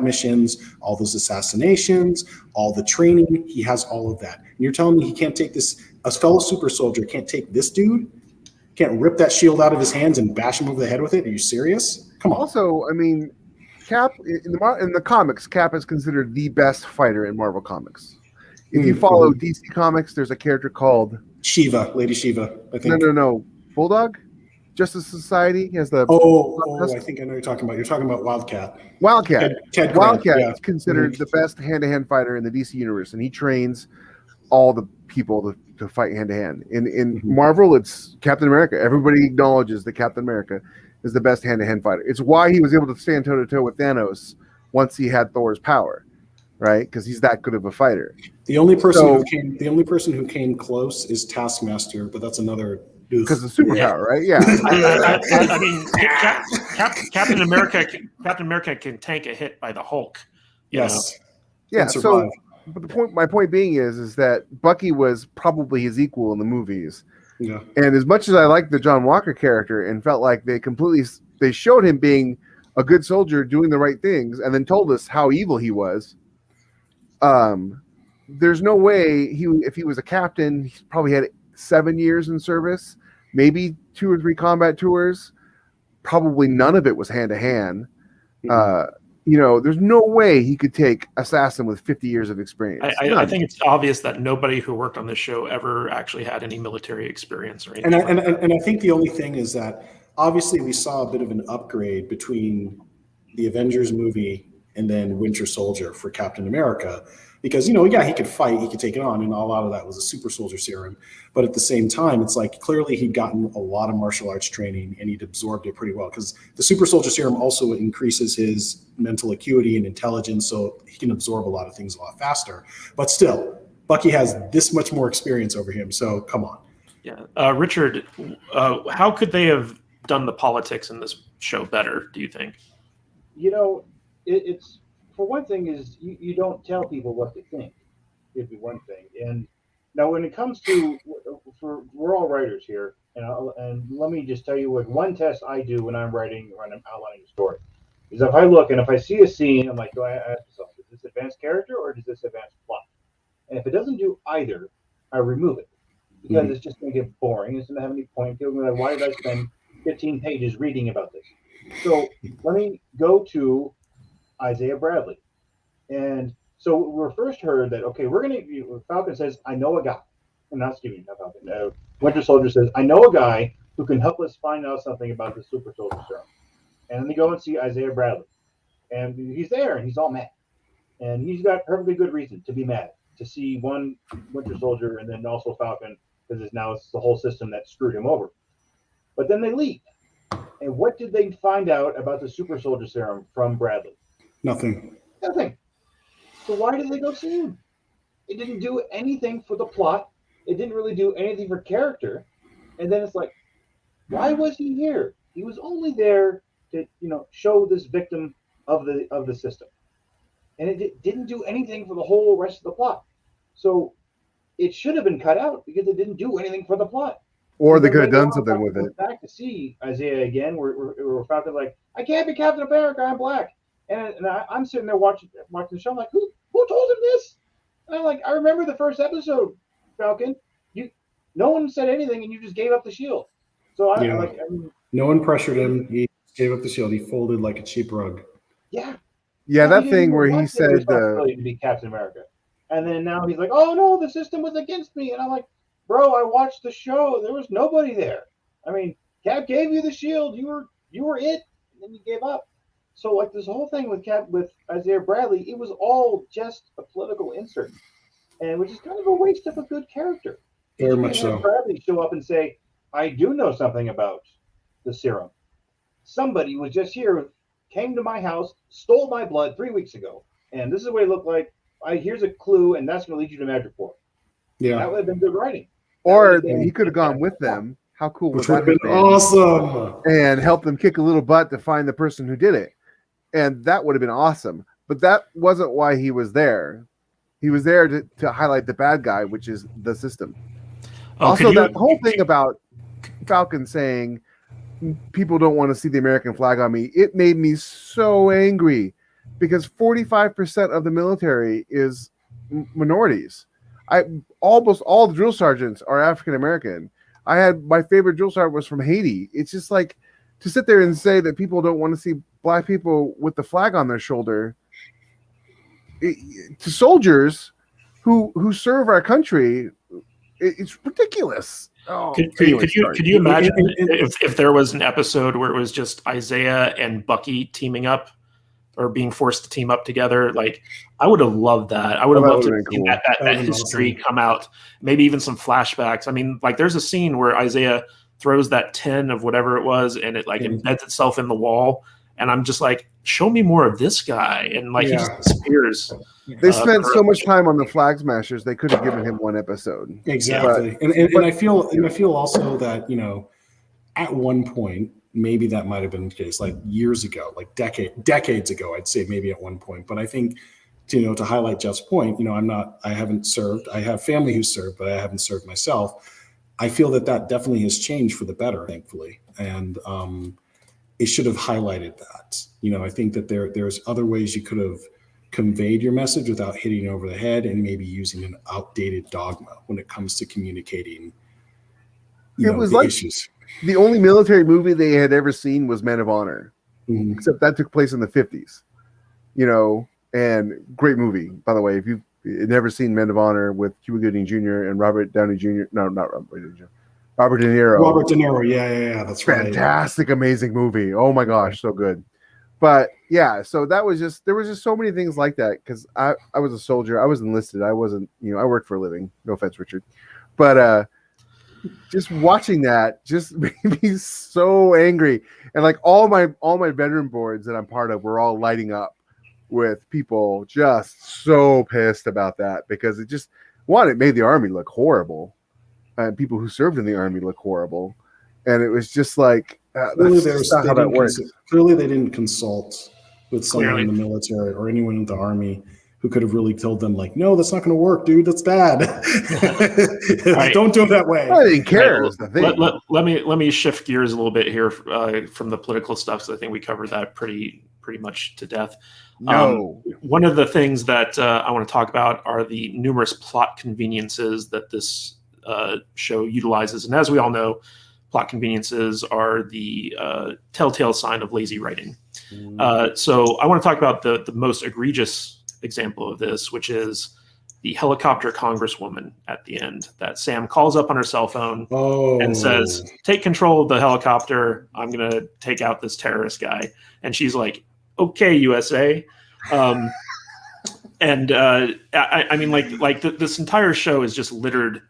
missions, all those assassinations, all the training, he has all of that. And you're telling me he can't take this, a fellow super soldier can't take this dude? Can't rip that shield out of his hands and bash him over the head with it? Are you serious? Come on. Also, I mean, Cap, in the comics, Cap is considered the best fighter in Marvel Comics. If you follow DC Comics, there's a character called... Shiva, Lady Shiva, I think. No. Bulldog? Justice Society. He has the I think I know you're talking about. You're talking about Wildcat. Wildcat. Ted Grant, Wildcat yeah. is considered the best hand-to-hand fighter in the DC universe, and he trains all the people to fight hand-to-hand. In Marvel, it's Captain America. Everybody acknowledges that Captain America is the best hand-to-hand fighter. It's why he was able to stand toe-to-toe with Thanos once he had Thor's power, right? Because he's that good of a fighter. The only person who came close is Taskmaster, but that's another. Because of superpower, right? Yeah. I mean, Captain America can tank a hit by the Hulk. Yes. Yeah. So, but my point being is that Bucky was probably his equal in the movies. Yeah. And as much as I liked the John Walker character and felt like they showed him being a good soldier doing the right things and then told us how evil he was. There's no way if he was a captain, he probably had 7 years in service, maybe 2 or 3 combat tours. Probably none of it was hand to hand. There's no way he could take Assassin with 50 years of experience. I think it's obvious that nobody who worked on this show ever actually had any military experience or anything. And I think the only thing is that obviously we saw a bit of an upgrade between the Avengers movie and then Winter Soldier for Captain America. Because, he could fight, he could take it on, and a lot of that was a super soldier serum. But at the same time, it's like clearly he'd gotten a lot of martial arts training and he'd absorbed it pretty well. Because the super soldier serum also increases his mental acuity and intelligence, so he can absorb a lot of things a lot faster. But still, Bucky has this much more experience over him, so come on. Yeah. Richard, how could they have done the politics in this show better, do you think? It's for one thing is you don't tell people what to think. It'd be one thing. And now when it comes to, we're all writers here, and let me just tell you one test I do when I'm outlining a story is if I look and if I see a scene, I'm like, do I ask myself, does this advance character or does this advance plot? And if it doesn't do either, I remove it because it's just going to get boring. It's going to have any point. People are going to be like, why did I spend 15 pages reading about this? So let me go to Isaiah Bradley. And so we're first heard that, okay, Falcon says, I know a guy. Not Falcon. Winter Soldier says, I know a guy who can help us find out something about the super soldier serum. And then they go and see Isaiah Bradley. And he's there and he's all mad. And he's got perfectly good reason to be mad, to see one Winter Soldier and then also Falcon, because it's the whole system that screwed him over. But then they leave. And what did they find out about the super soldier serum from Bradley? Nothing. So why did they go see him? It didn't do anything for the plot. It didn't really do anything for character. And then it's like, why was he here? He was only there to, show this victim of the system. And it didn't do anything for the whole rest of the plot. So it should have been cut out because it didn't do anything for the plot. Or they could have done something with it. Back to see Isaiah again, we're Falcon like, I can't be Captain America, I'm black. And I'm sitting there watching the show. I'm like, who told him this? And I'm like, I remember the first episode, Falcon. No one said anything, and you just gave up the shield. So no one pressured him. He gave up the shield. He folded like a cheap rug. Yeah. Yeah, that thing where he said to be Captain America, and then now he's like, oh no, the system was against me, and I'm like, bro, I watched the show. There was nobody there. I mean, Cap gave you the shield. You were it, and then you gave up. So this whole thing with Isaiah Bradley, it was all just a political insert, and which is kind of a waste of a good character. Very much so. Bradley show up and say, I do know something about the serum. Somebody was just here, came to my house, stole my blood 3 weeks ago, and this is what it looked like. Here's a clue, and that's going to lead you to Madripoor. Yeah, that would have been good writing. Or he could have gone with them. How cool would that have been? Awesome. And help them kick a little butt to find the person who did it. And that would have been awesome. But that wasn't why he was there. He was there to highlight the bad guy, which is the system. Also, that whole thing about Falcon saying people don't want to see the American flag on me, it made me so angry because 45% of the military is minorities. Almost all the drill sergeants are African American. I had my favorite drill sergeant was from Haiti. It's just like to sit there and say that people don't want to see black people with the flag on their shoulder. To soldiers who serve our country, it's ridiculous. Oh, Could you imagine And- if there was an episode where it was just Isaiah and Bucky teaming up or being forced to team up together? Like, I would have loved that. I would have that loved to would've see been cool. that That would've been history awesome. come out. Maybe even some flashbacks. I mean, like, there's a scene where Isaiah throws that tin of whatever it was, and it like embeds itself in the wall. And I'm just like, show me more of this guy. And like, he just disappears. They spent so much time on the Flag Smashers, they could have given him one episode. Exactly. And I feel also that, at one point, maybe that might have been the case, like years ago, like decades ago, I'd say maybe at one point. But I think, to highlight Jeff's point, I haven't served. I have family who served, but I haven't served myself. I feel that definitely has changed for the better, thankfully. And it should have highlighted that. I think that there's other ways you could have conveyed your message without hitting over the head and maybe using an outdated dogma when it comes to communicating It was the like issues. the only military movie they had ever seen was Men of Honor, except that took place in the 50s. And great movie, by the way. If you've never seen Men of Honor with Cuba Gooding Jr. and Robert Downey Jr. No, not Robert Downey Jr. Robert De Niro. Robert De Niro, yeah, that's right. Fantastic, amazing movie. Oh my gosh, so good. But yeah, so there was just so many things like that because I was a soldier. I was enlisted. I wasn't, I worked for a living. No offense, Richard. But just watching that just made me so angry. And like all my veteran boards that I'm part of were all lighting up with people just so pissed about that because it made the Army look horrible. And people who served in the Army look horrible. And it was just like, Clearly, that's not how that works. Clearly, they didn't consult with someone in the military or anyone in the Army who could have really told them, like, no, that's not going to work, dude. That's bad. Right. Don't do it that way. I didn't care. Right. Let me shift gears a little bit here from the political stuff. So I think we covered that pretty much to death. No. One of the things that I want to talk about are the numerous plot conveniences that this show utilizes. And as we all know, plot conveniences are the telltale sign of lazy writing. So I want to talk about the most egregious example of this, which is the helicopter congresswoman at the end that Sam calls up on her cell phone and says, take control of the helicopter. I'm going to take out this terrorist guy. And she's like, okay, USA. I mean, this entire show is just littered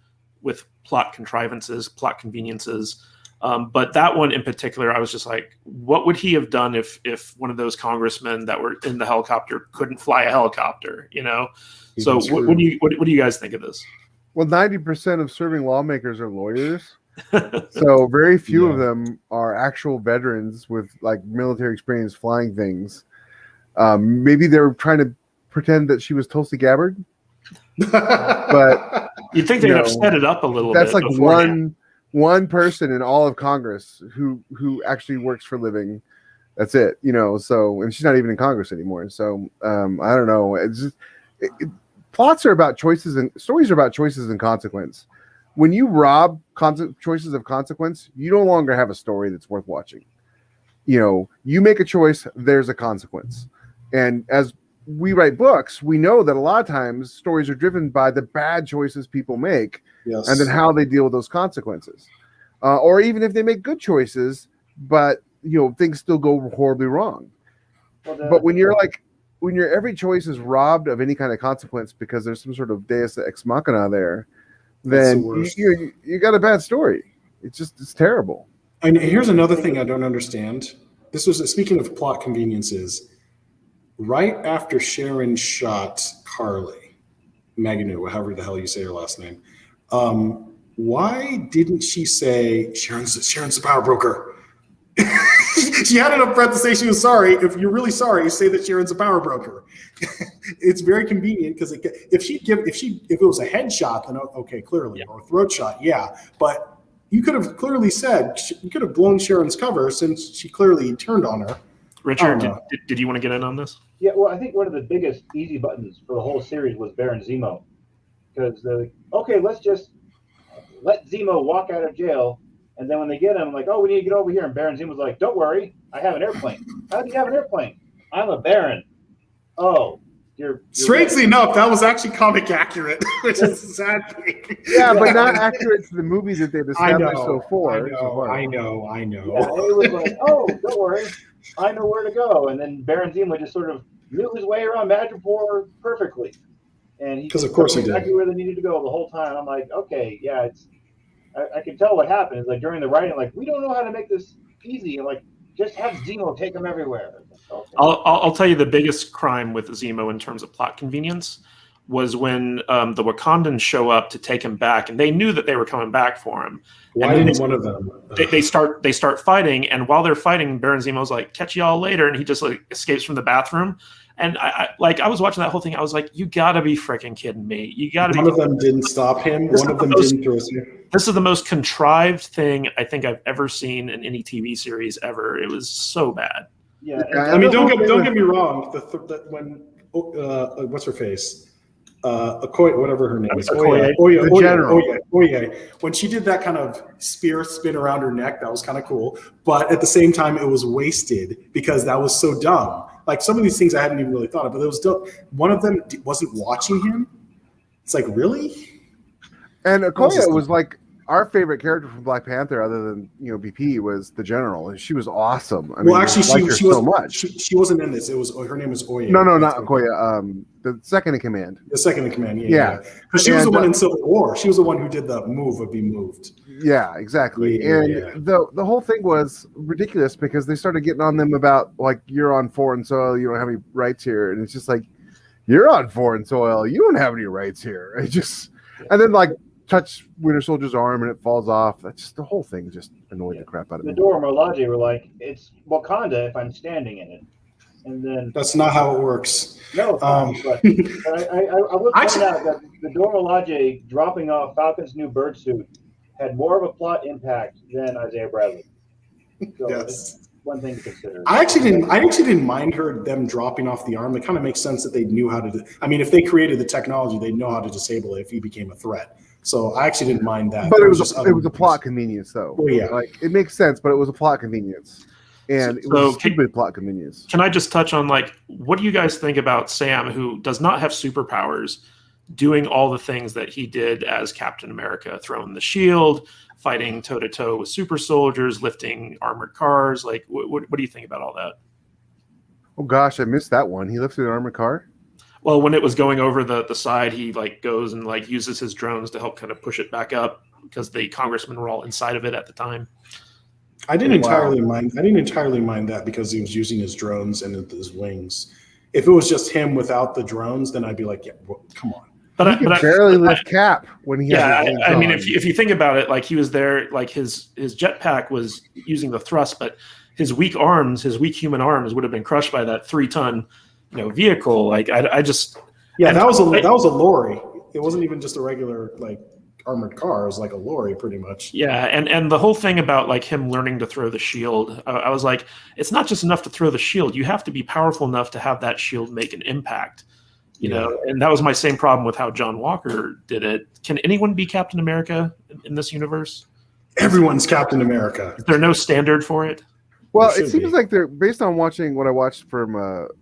with plot contrivances, plot conveniences. But that one in particular, I was just like, what would he have done if one of those congressmen that were in the helicopter couldn't fly a helicopter, So what do you guys think of this? Well, 90% of serving lawmakers are lawyers. So very few of them are actual veterans with like military experience flying things. Maybe they were trying to pretend that she was Tulsi Gabbard. But you'd think they'd have set it up a little bit. That's like one person in all of Congress who actually works for a living. That's it, so, and she's not even in Congress anymore. So I don't know. It's just, plots are about choices and stories are about choices and consequence. When you rob choices of consequence, you no longer have a story that's worth watching. You make a choice, there's a consequence. And as we write books, we know that a lot of times stories are driven by the bad choices people make. Yes. And then how they deal with those consequences. Or even if they make good choices, but things still go horribly wrong. But when your every choice is robbed of any kind of consequence because there's some sort of deus ex machina there, then you got a bad story. It's terrible. And here's another thing I don't understand. This was speaking of plot conveniences. Right after Sharon shot Carly, Magnew, however the hell you say her last name, why didn't she say Sharon's the power broker? She had enough breath to say she was sorry. If you're really sorry, say that Sharon's a power broker. It's very convenient because if it was a headshot, then okay, clearly, or a throat shot, yeah. But you could have clearly said you could have blown Sharon's cover since she clearly turned on her. Richard, did you want to get in on this? Yeah, well, I think one of the biggest easy buttons for the whole series was Baron Zemo. Because they're like, okay, let's just let Zemo walk out of jail. And then when they get him, I'm like, oh, we need to get over here. And Baron Zemo's like, don't worry, I have an airplane. How do you have an airplane? I'm a baron. Oh, Strangely enough, that was actually comic accurate, which is a sad thing. Yeah, but not accurate to the movies that they've established so far. I know. Yeah, it was like, oh, don't worry, I know where to go. And then Baron Zemo just sort of knew his way around Madripoor perfectly. And he because of course he did exactly where they needed to go the whole time. I'm like, okay, yeah, I can tell what happened. It's like during the writing, like, we don't know how to make this easy. And like, just have Zemo take them everywhere. Okay. I'll tell you the biggest crime with Zemo in terms of plot convenience was when the Wakandans show up to take him back, and they knew that they were coming back for him. Why didn't one of them? They start fighting, and while they're fighting, Baron Zemo's like, "Catch y'all later," and he just like escapes from the bathroom. And I was watching that whole thing. I was like, "You gotta be freaking kidding me! You gotta be." One of them didn't stop him. One of them didn't throw him. This is the most contrived thing I think I've ever seen in any TV series ever. It was so bad. Yeah, I mean, don't get me wrong. When what's her face? Okoye, whatever her name is, Okoye, when she did that kind of spear spin around her neck, that was kind of cool. But at the same time, it was wasted because that was so dumb. Like some of these things I hadn't even really thought of, but it was dumb. One of them wasn't watching him. It's like, really? And Okoye was like our favorite character from Black Panther, other than BP, was the General, and she was awesome. I mean, actually, she was so much. She wasn't in this. It was her name is Oye. No, not Okoye. The second in command. The second in command. Yeah. Because she was the one in Civil War. She was the one who did the move of being moved. Yeah, exactly. The whole thing was ridiculous because they started getting on them about like, you're on foreign soil, you don't have any rights here, and it's just like, you're on foreign soil, you don't have any rights here. And then like touch Winter Soldier's arm and it falls off. That's just the whole thing just annoyed the crap out of me. The Dora Milaje were like, it's Wakanda if I'm standing in it. And then that's not how it works. No, but I would point out that the Dora Milaje dropping off Falcon's new bird suit had more of a plot impact than Isaiah Bradley. So yes. One thing to consider. I actually didn't mind them dropping off the arm. It kind of makes sense that they knew how to. I mean, if they created the technology, they'd know how to disable it if he became a threat. So I actually didn't mind that. But it was a plot convenience, though. Oh, yeah, like it makes sense, but it was a plot convenience, and it was a stupid plot convenience. Can I just touch on like what do you guys think about Sam, who does not have superpowers, doing all the things that he did as Captain America, throwing the shield, fighting toe to toe with super soldiers, lifting armored cars? Like, what do you think about all that? Oh gosh, I missed that one. He lifted an armored car. Well, when it was going over the side, he like goes and like uses his drones to help kind of push it back up because the congressmen were all inside of it at the time. I didn't entirely mind that because he was using his drones and his wings. If it was just him without the drones, then I'd be like, yeah, well, come on. But he barely lift Cap when he had. Yeah, I mean, if you think about it, like he was there, like his jetpack was using the thrust, but his weak human arms would have been crushed by that 3-ton. Vehicle. Like I just that was a lorry. It wasn't even just a regular like armored car. It was like a lorry, pretty much. Yeah, and the whole thing about like him learning to throw the shield, I was like, it's not just enough to throw the shield. You have to be powerful enough to have that shield make an impact. You know, and that was my same problem with how John Walker did it. Can anyone be Captain America in this universe? Everyone's Captain America. Is there no standard for it? Well, it seems like they're based on watching what I watched from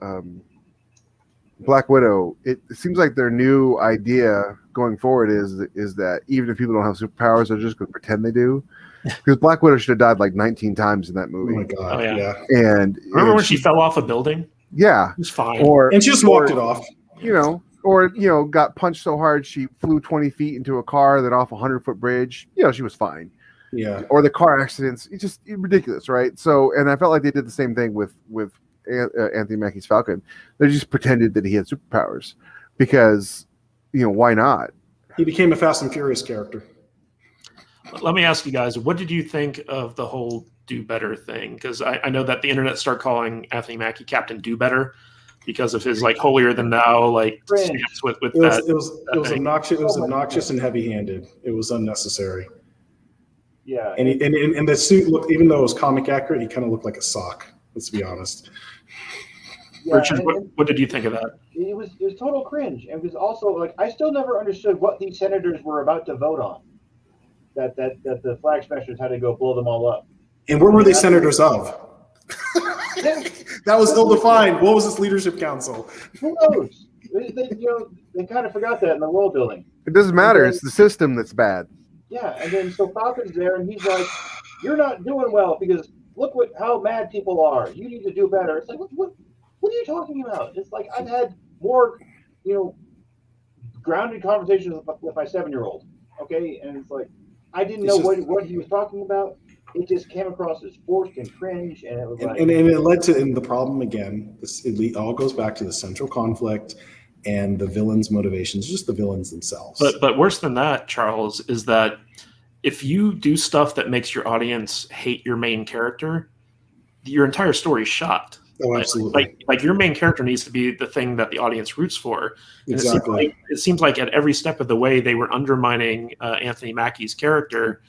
Black Widow. It seems like their new idea going forward is that even if people don't have superpowers, they're just going to pretend they do. Because Black Widow should have died like 19 times in that movie. Oh my god! Oh, yeah. And remember when she fell off a building? Yeah, it was fine. And she just walked it off. Or got punched so hard she flew 20 feet into a car, then off a 100-foot bridge. She was fine. Yeah. Or the car accidents. It's just ridiculous, right? So, and I felt like they did the same thing with Anthony Mackie's Falcon. They just pretended that he had superpowers because, why not? He became a Fast and Furious character. Let me ask you guys, what did you think of the whole Do Better thing? Because I know that the internet started calling Anthony Mackie Captain Do Better because of his like holier than thou like stance with that. It was obnoxious. It was obnoxious and heavy-handed. It was unnecessary. Yeah, and the suit looked, even though it was comic accurate, he kind of looked like a sock. Let's be honest. Yeah, Richard, what did you think of that? It was total cringe. It was also like I still never understood what these senators were about to vote on. That the flag smashers had to go blow them all up. And what were they senators of? That was ill-defined. What was this leadership council? Who knows? They kind of forgot that in the world building. It doesn't matter. then- It's the system that's bad. Yeah, and then so Falcon's there, and he's like, "You're not doing well because look how mad people are. You need to do better." It's like, what are you talking about? It's like I've had more, grounded conversations with my 7-year-old. Okay, and it's like I didn't know what he was talking about. It just came across as forced and cringe, and it was like, and it led to the problem again. It all goes back to the central conflict and the villains' motivations, just the villains themselves. But worse than that, Charles, is that if you do stuff that makes your audience hate your main character, your entire story's shot. Oh, absolutely. Like your main character needs to be the thing that the audience roots for. And Exactly. it seems like at every step of the way they were undermining Anthony Mackie's character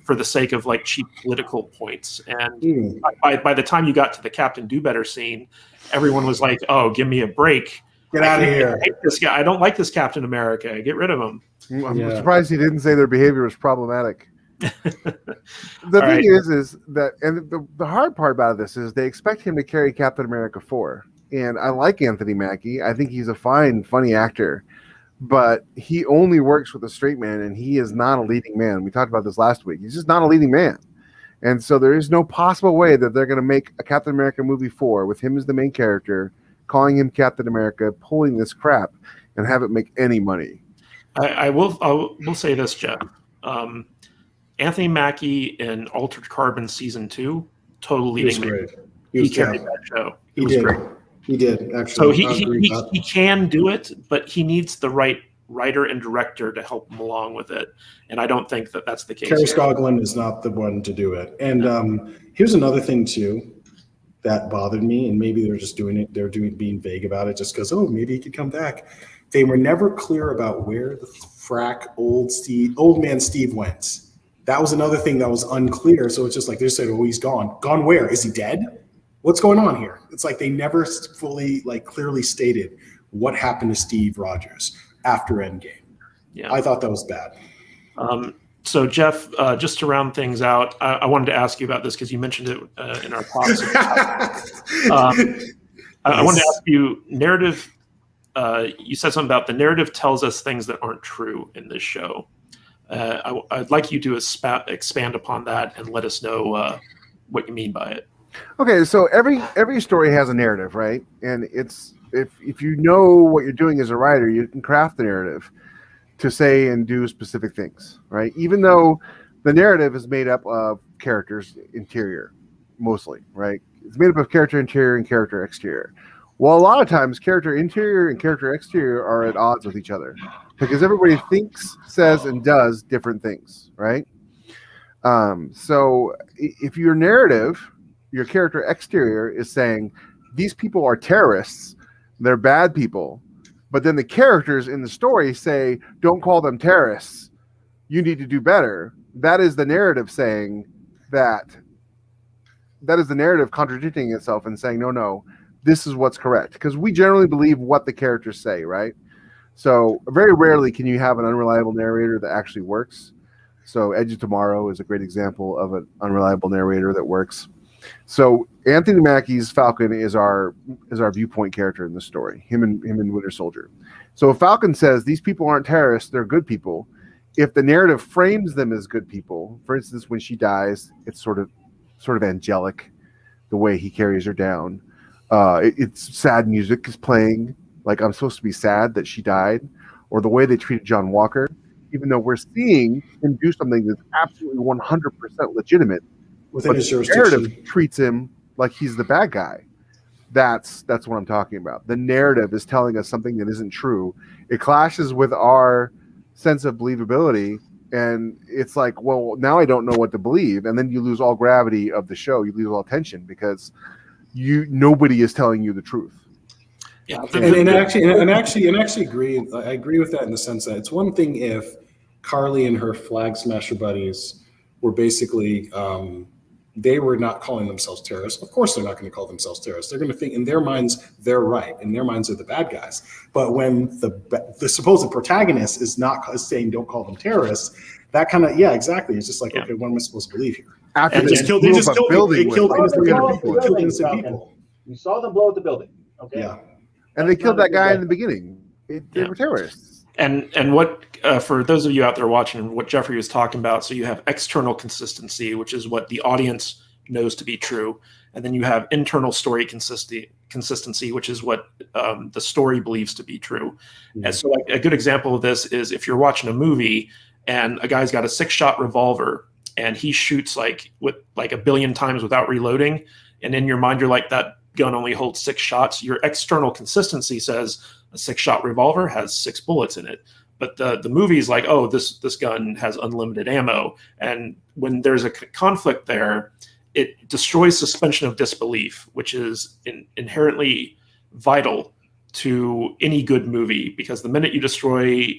for the sake of like cheap political points. And by the time you got to the Captain Do Better scene, everyone was like, "Oh, give me a break! Get out of here! I hate this guy. I don't like this Captain America. Get rid of him." I'm surprised he didn't say their behavior was problematic. The thing is that, and the hard part about this is they expect him to carry Captain America 4. And I like Anthony Mackie. I think he's a fine, funny actor, but he only works with a straight man, and he is not a leading man. We talked about this last week. He's just not a leading man. And so there is no possible way that they're going to make a Captain America movie 4 with him as the main character, calling him Captain America, pulling this crap, and have it make any money. I will say this, Jeff. Anthony Mackie in Altered Carbon season 2, total leading man. He carried that show. He did. Great. He did actually. So he can do it, but he needs the right writer and director to help him along with it. And I don't think that that's the case. Kerry Skoglund is not the one to do it. And here's another thing too that bothered me, and maybe they're just doing it. They're being vague about it just because, maybe he could come back. They were never clear about where the frack old man Steve went. That was another thing that was unclear. So it's just like they said, he's gone. Gone where? Is he dead? What's going on here? It's like they never fully, clearly stated what happened to Steve Rogers after Endgame. Yeah, I thought that was bad. So Jeff, just to round things out, I wanted to ask you about this because you mentioned it in our talks. I wanted to ask you, narrative. You said something about the narrative tells us things that aren't true in this show. I'd like you to expand upon that and let us know what you mean by it. Okay, so every story has a narrative, right? And it's if you know what you're doing as a writer, you can craft the narrative to say and do specific things, right? Even though the narrative is made up of characters interior, mostly, right? It's made up of character interior and character exterior. Well, a lot of times, character interior and character exterior are at odds with each other because everybody thinks, says, and does different things, right? So if your narrative, your character exterior is saying, these people are terrorists, they're bad people, but then the characters in the story say, don't call them terrorists, you need to do better. That is the narrative saying that is the narrative contradicting itself and saying, no, this is what's correct. Because we generally believe what the characters say, right? So very rarely can you have an unreliable narrator that actually works. So Edge of Tomorrow is a great example of an unreliable narrator that works. So Anthony Mackie's Falcon is our viewpoint character in the story, him and Winter Soldier. So if Falcon says these people aren't terrorists, they're good people, if the narrative frames them as good people, for instance, when she dies, it's sort of angelic, the way he carries her down. It's sad music is playing, like I'm supposed to be sad that she died, or the way they treated John Walker, even though we're seeing him do something that's absolutely 100% legitimate. Within his the jurisdiction. narrative treats him like he's the bad guy. That's what I'm talking about. The narrative is telling us something that isn't true. It clashes with our sense of believability, and it's like, well, now I don't know what to believe, and then you lose all gravity of the show. You lose all tension because nobody is telling you the truth. Yeah, and actually agree. I agree with that in the sense that it's one thing if Carly and her flag smasher buddies were basically they were not calling themselves terrorists. Of course, they're not going to call themselves terrorists. They're going to think in their minds they're right. In their minds, they're the bad guys. But when the supposed protagonist is saying don't call them terrorists, that kind of exactly. It's just like okay, what am I supposed to believe here? After they killed innocent people. You saw them blow up the building. Okay. Yeah. And they That's killed not a that guy good in the beginning. They Yeah. were terrorists. And what for those of you out there watching, what Jeffrey was talking about, so you have external consistency, which is what the audience knows to be true, and then you have internal story consistency, which is what the story believes to be true. And so, like, a good example of this is if you're watching a movie and a guy's got a 6-shot revolver and he shoots like with like 1 billion times without reloading, and in your mind you're like, that gun only holds 6 shots. Your external consistency says a 6-shot revolver has 6 bullets in it. But the movie is like, oh, this gun has unlimited ammo. And when there's a conflict there, it destroys suspension of disbelief, which is inherently vital to any good movie, because the minute you destroy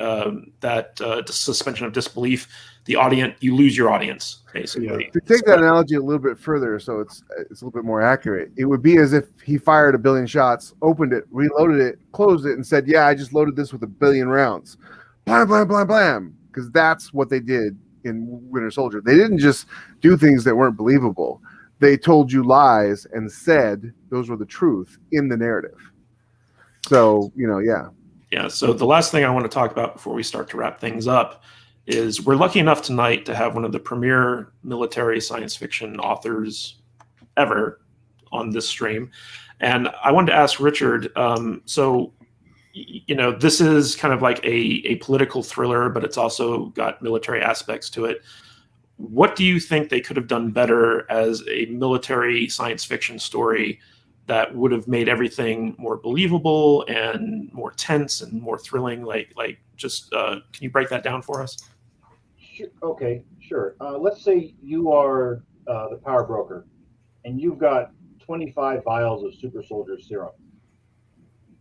that suspension of disbelief, you lose your audience, basically. To take that analogy a little bit further, so it's a little bit more accurate, it would be as if he fired 1 billion shots, opened it, reloaded it, closed it, and said, yeah, I just loaded this with 1 billion rounds. Blam, blam, blam, blam. Because that's what they did in Winter Soldier. They didn't just do things that weren't believable. They told you lies and said those were the truth in the narrative. So, yeah. Yeah, so the last thing I want to talk about before we start to wrap things up is we're lucky enough tonight to have one of the premier military science fiction authors ever on this stream. And I wanted to ask Richard, this is kind of like a political thriller, but it's also got military aspects to it. What do you think they could have done better as a military science fiction story that would have made everything more believable and more tense and more thrilling? Can you break that down for us? Okay, sure. Let's say you are the power broker, and you've got 25 vials of super soldier serum.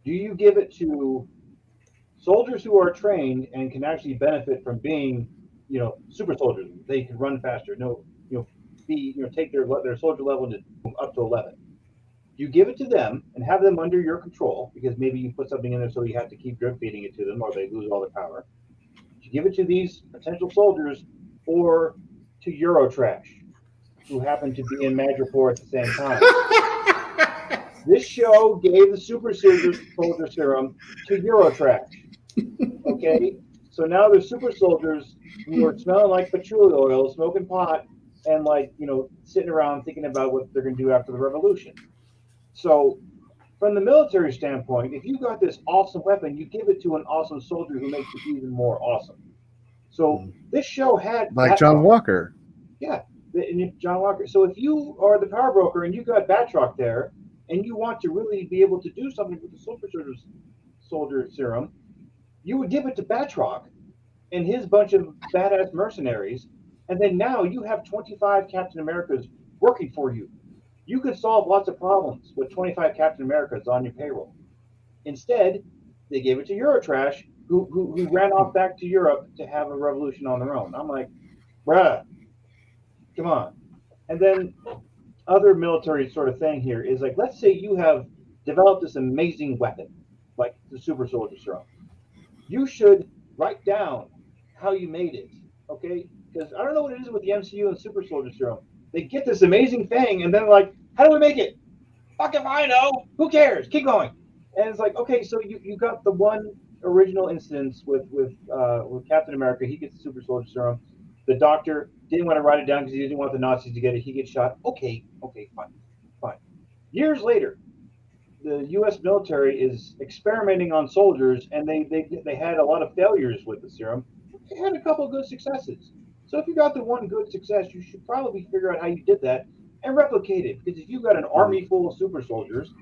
Do you give it to soldiers who are trained and can actually benefit from being, super soldiers? They can run faster. Take their soldier level to up to 11. You give it to them and have them under your control, because maybe you put something in there so you have to keep drip feeding it to them, or they lose all their power. You give it to these potential soldiers or to Eurotrash, who happen to be in Madripoor at the same time. This show gave the super soldier serum to Eurotrash. Okay? So now there's super soldiers who are smelling like patchouli oil, smoking pot, and sitting around thinking about what they're going to do after the revolution. So from the military standpoint, if you got this awesome weapon, you give it to an awesome soldier who makes it even more awesome. So this show had John Walker. Yeah, John Walker. So if you are the power broker and you got Batroc there, and you want to really be able to do something with the super soldier serum, you would give it to Batroc and his bunch of badass mercenaries, and then now you have 25 Captain Americas working for you. You could solve lots of problems with 25 Captain Americas on your payroll. Instead, they gave it to Eurotrash, who ran off back to Europe to have a revolution on their own. I'm like, bruh, come on. And then other military sort of thing here is let's say you have developed this amazing weapon, like the super soldier serum. You should write down how you made it, okay? Because I don't know what it is with the MCU and super soldier serum. They get this amazing thing, and then how do we make it? Fuck if I know. Who cares? Keep going. And it's okay, so you got the one original instance with Captain America. He gets the super soldier serum. The doctor didn't want to write it down because he didn't want the Nazis to get it. He gets shot. Okay, fine. Years later, the U.S. military is experimenting on soldiers, and they had a lot of failures with the serum. They had a couple of good successes. So if you got the one good success, you should probably figure out how you did that and replicate it. Because if you've got an army full of super soldiers,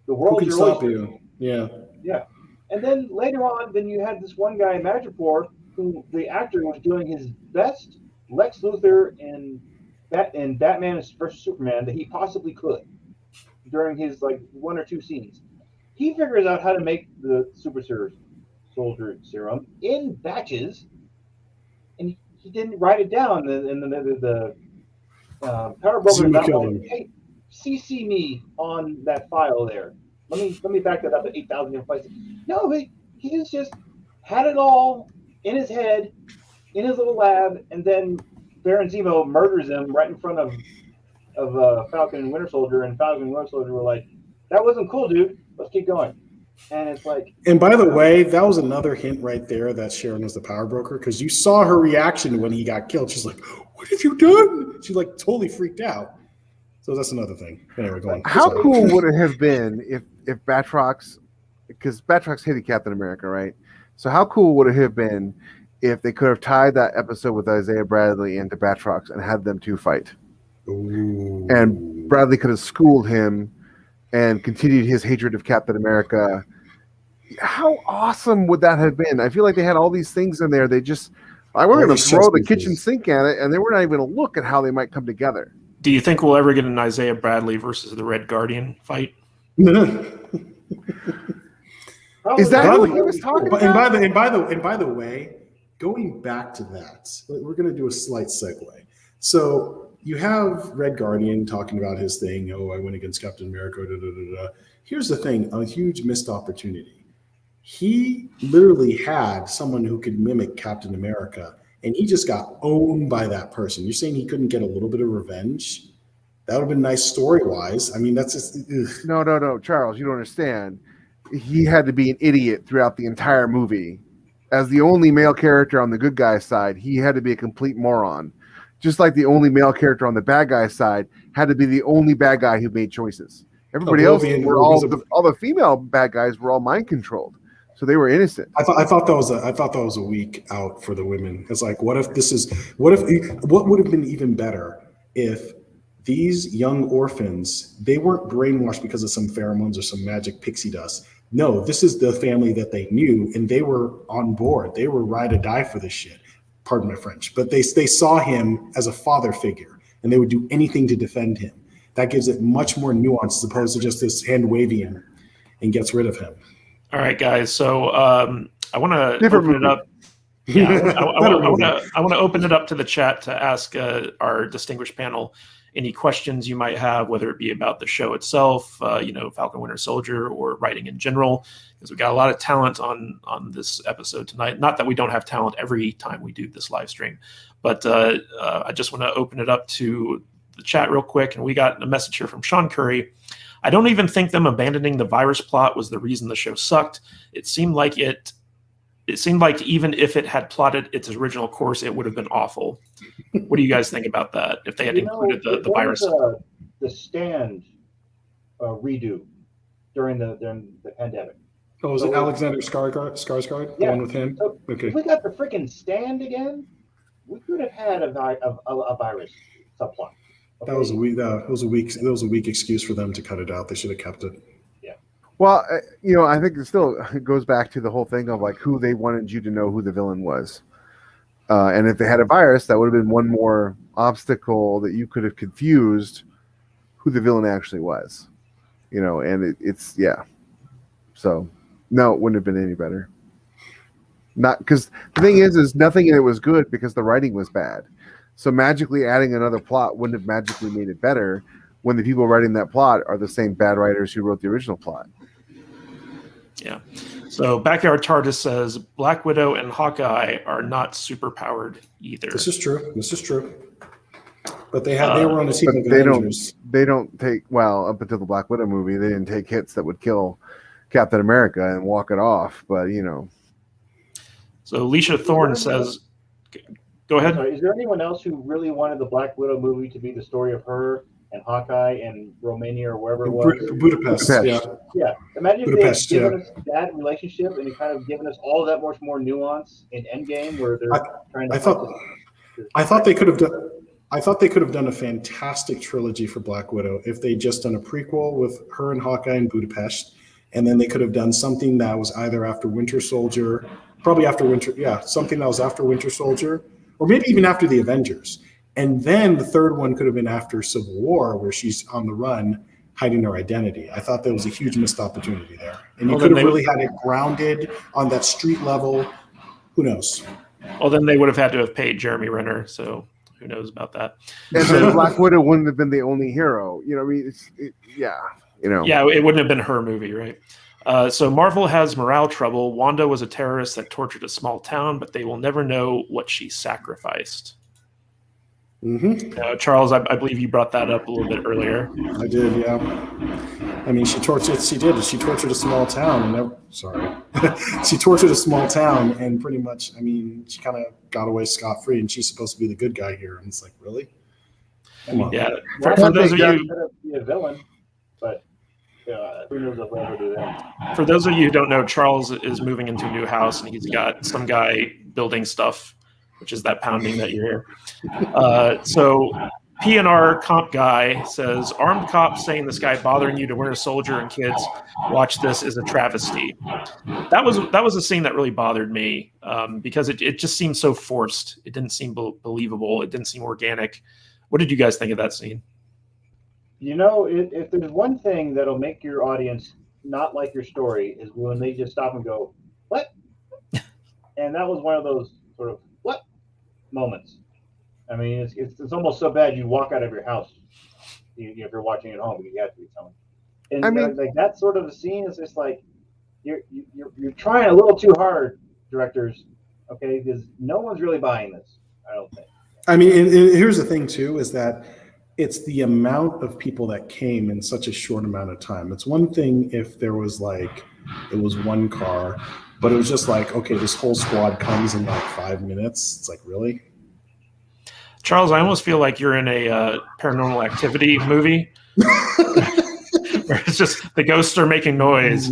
the world's your oyster. Who can stop you? Yeah. And then later on, then you had this one guy in Madripoor who the actor was doing his best Lex Luthor in Batman vs Superman that he possibly could during his 1 or 2 scenes. He figures out how to make the super soldier serum in batches, and he didn't write it down. And the power broker was like, hey, CC me on that file there. Let me back that up at 8,000 different places. No, he just had it all in his head, in his little lab, and then Baron Zemo murders him right in front of Falcon and Winter Soldier, and Falcon and Winter Soldier were like, that wasn't cool, dude. Let's keep going. And it's like, And by the way, that was another hint right there that Sharon was the power broker, because you saw her reaction when he got killed. She's like, "What have you done?" She like totally freaked out. So that's another thing. Anyway, go on. How Sorry. cool would it have been if Batrox, because Batrox hated Captain America, right? So how cool would it have been if they could have tied that episode with Isaiah Bradley into Batrox and had them two fight? Ooh. And Bradley could have schooled him and continued his hatred of Captain America. How awesome would that have been? I feel like they had all these things in there. They just, we're going to throw the kitchen sink at it, and they were not even going to look at how they might come together. Do you think we'll ever get an Isaiah Bradley versus the Red Guardian fight? Is that what he was talking about? And by the way, going back to that, we're going to do a slight segue. So you have Red Guardian talking about his thing. Oh, I went against Captain America. Da, da, da, da. Here's the thing: a huge missed opportunity. He literally had someone who could mimic Captain America, and he just got owned by that person. You're saying he couldn't get a little bit of revenge? That would have been nice story-wise. I mean, that's just... Ugh. No, Charles, you don't understand. He had to be an idiot throughout the entire movie. As the only male character on the good guy's side, he had to be a complete moron. Just like the only male character on the bad guy's side had to be the only bad guy who made choices. Everybody else were all the female bad guys were all mind controlled. So they were innocent. I thought that was a week out for the women. It's like, what would have been even better if these young orphans, they weren't brainwashed because of some pheromones or some magic pixie dust. No, this is the family that they knew, and they were on board. They were ride or die for this shit. Pardon my French, but they saw him as a father figure, and they would do anything to defend him. That gives it much more nuance as opposed to just this hand waving and gets rid of him. All right, guys. So I want to open it up. Yeah, I want to open it up to the chat to ask our distinguished panel any questions you might have, whether it be about the show itself, Falcon Winter Soldier, or writing in general, because we got a lot of talent on this episode tonight. Not that we don't have talent every time we do this live stream, but I just want to open it up to the chat real quick. And we got a message here from Sean Curry. I don't even think them abandoning the virus plot was the reason the show sucked. It seemed like even if it had plotted its original course, it would have been awful. What do you guys think about that? If they had included the virus, the Stand redo during the pandemic. Oh, was it Alexander Skarsgård? The one with him? So okay. If we got the freaking Stand again, we could have had a virus subplot. Okay? That was a weak excuse for them to cut it out. They should have kept it. Well, I think it goes back to the whole thing of like who they wanted you to know who the villain was. And if they had a virus, that would have been one more obstacle that you could have confused who the villain actually was. And it's. So, no, it wouldn't have been any better. Not because the thing is nothing in it was good because the writing was bad. So magically adding another plot wouldn't have magically made it better when the people writing that plot are the same bad writers who wrote the original plot. Yeah. So Backyard TARDIS says Black Widow and Hawkeye are not super powered either. This is true. But they were on the team of Avengers. They don't take up until the Black Widow movie. They didn't take hits that would kill Captain America and walk it off. But So Alicia Thorne says, "Go ahead." Sorry, is there anyone else who really wanted the Black Widow movie to be the story of her and Hawkeye and Romania or wherever it was? Budapest. Yeah. Imagine if they had given us that relationship and it kind of given us all of that much more nuance in Endgame, where they're trying to. I thought they could have done a fantastic trilogy for Black Widow if they just done a prequel with her and Hawkeye in Budapest, and then they could have done something that was either after Winter Soldier, something that was after Winter Soldier, or maybe even after the Avengers. And then the third one could have been after Civil War, where she's on the run, hiding her identity. I thought there was a huge missed opportunity there. And you could have really had it grounded on that street level. Who knows? Well, then they would have had to have paid Jeremy Renner, so who knows about that. And then Black Widow wouldn't have been the only hero. Yeah, it wouldn't have been her movie, right? So Marvel has morale trouble. Wanda was a terrorist that tortured a small town, but they will never know what she sacrificed. Charles, I believe you brought that up a little bit earlier. I did, yeah. I mean, she tortured a small town, and she tortured a small town, and pretty much, I mean, she kind of got away scot-free, and she's supposed to be the good guy here, and it's like, really? Come on. Yeah, for those of you, be a villain, but who knows if we'll ever do that. For those of you who don't know, Charles is moving into a new house, and he's got some guy building stuff, which is that pounding that you hear. So PNR comp guy says, armed cops saying this guy bothering you to wear a soldier and kids watch this is a travesty. That was a scene that really bothered me because it just seemed so forced. It didn't seem believable. It didn't seem organic. What did you guys think of that scene? You know, if there's one thing that'll make your audience not like your story is when they just stop and go, what? And that was one of those sort of what moments. I mean, it's almost so bad you walk out of your house if you're watching at home because you have to be telling. And I mean, like that sort of a scene is just like you're trying a little too hard, directors. Okay, because no one's really buying this. I don't think. I mean, and here's the thing too: is that it's the amount of people that came in such a short amount of time. It's one thing if there was like it was one car, but it was just like, okay, this whole squad comes in like 5 minutes. It's like, really? Charles, I almost feel like you're in a Paranormal Activity movie where it's just the ghosts are making noise.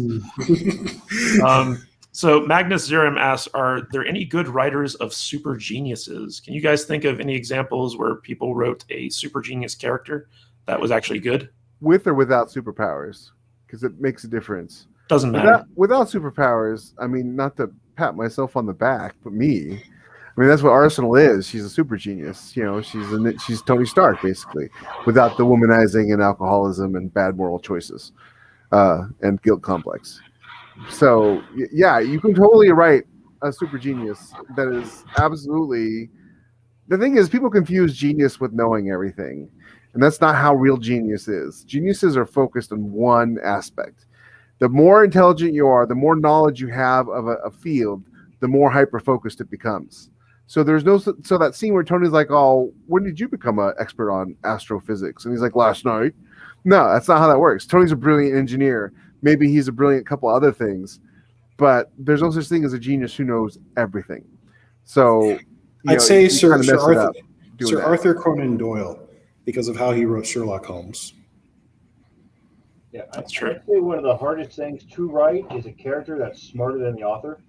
So Magnus Zerum asks, are there any good writers of super geniuses? Can you guys think of any examples where people wrote a super genius character that was actually good? With or without superpowers? Because it makes a difference. Doesn't matter. Without superpowers, I mean, not to pat myself on the back, but me. I mean, that's what Arsenal is. She's a super genius. You know, she's Tony Stark, basically, without the womanizing and alcoholism and bad moral choices and guilt complex. So, yeah, you can totally write a super genius that is absolutely... The thing is, people confuse genius with knowing everything, and that's not how real genius is. Geniuses are focused on one aspect. The more intelligent you are, the more knowledge you have of a field, the more hyper-focused it becomes. So so that scene where Tony's like, oh, when did you become an expert on astrophysics? And he's like, last night. No, that's not how that works. Tony's a brilliant engineer. Maybe he's a brilliant couple other things, but there's no such thing as a genius who knows everything. So I'd say Sir Arthur Conan Doyle, because of how he wrote Sherlock Holmes. Yeah, that's true. I'd say one of the hardest things to write is a character that's smarter than the author.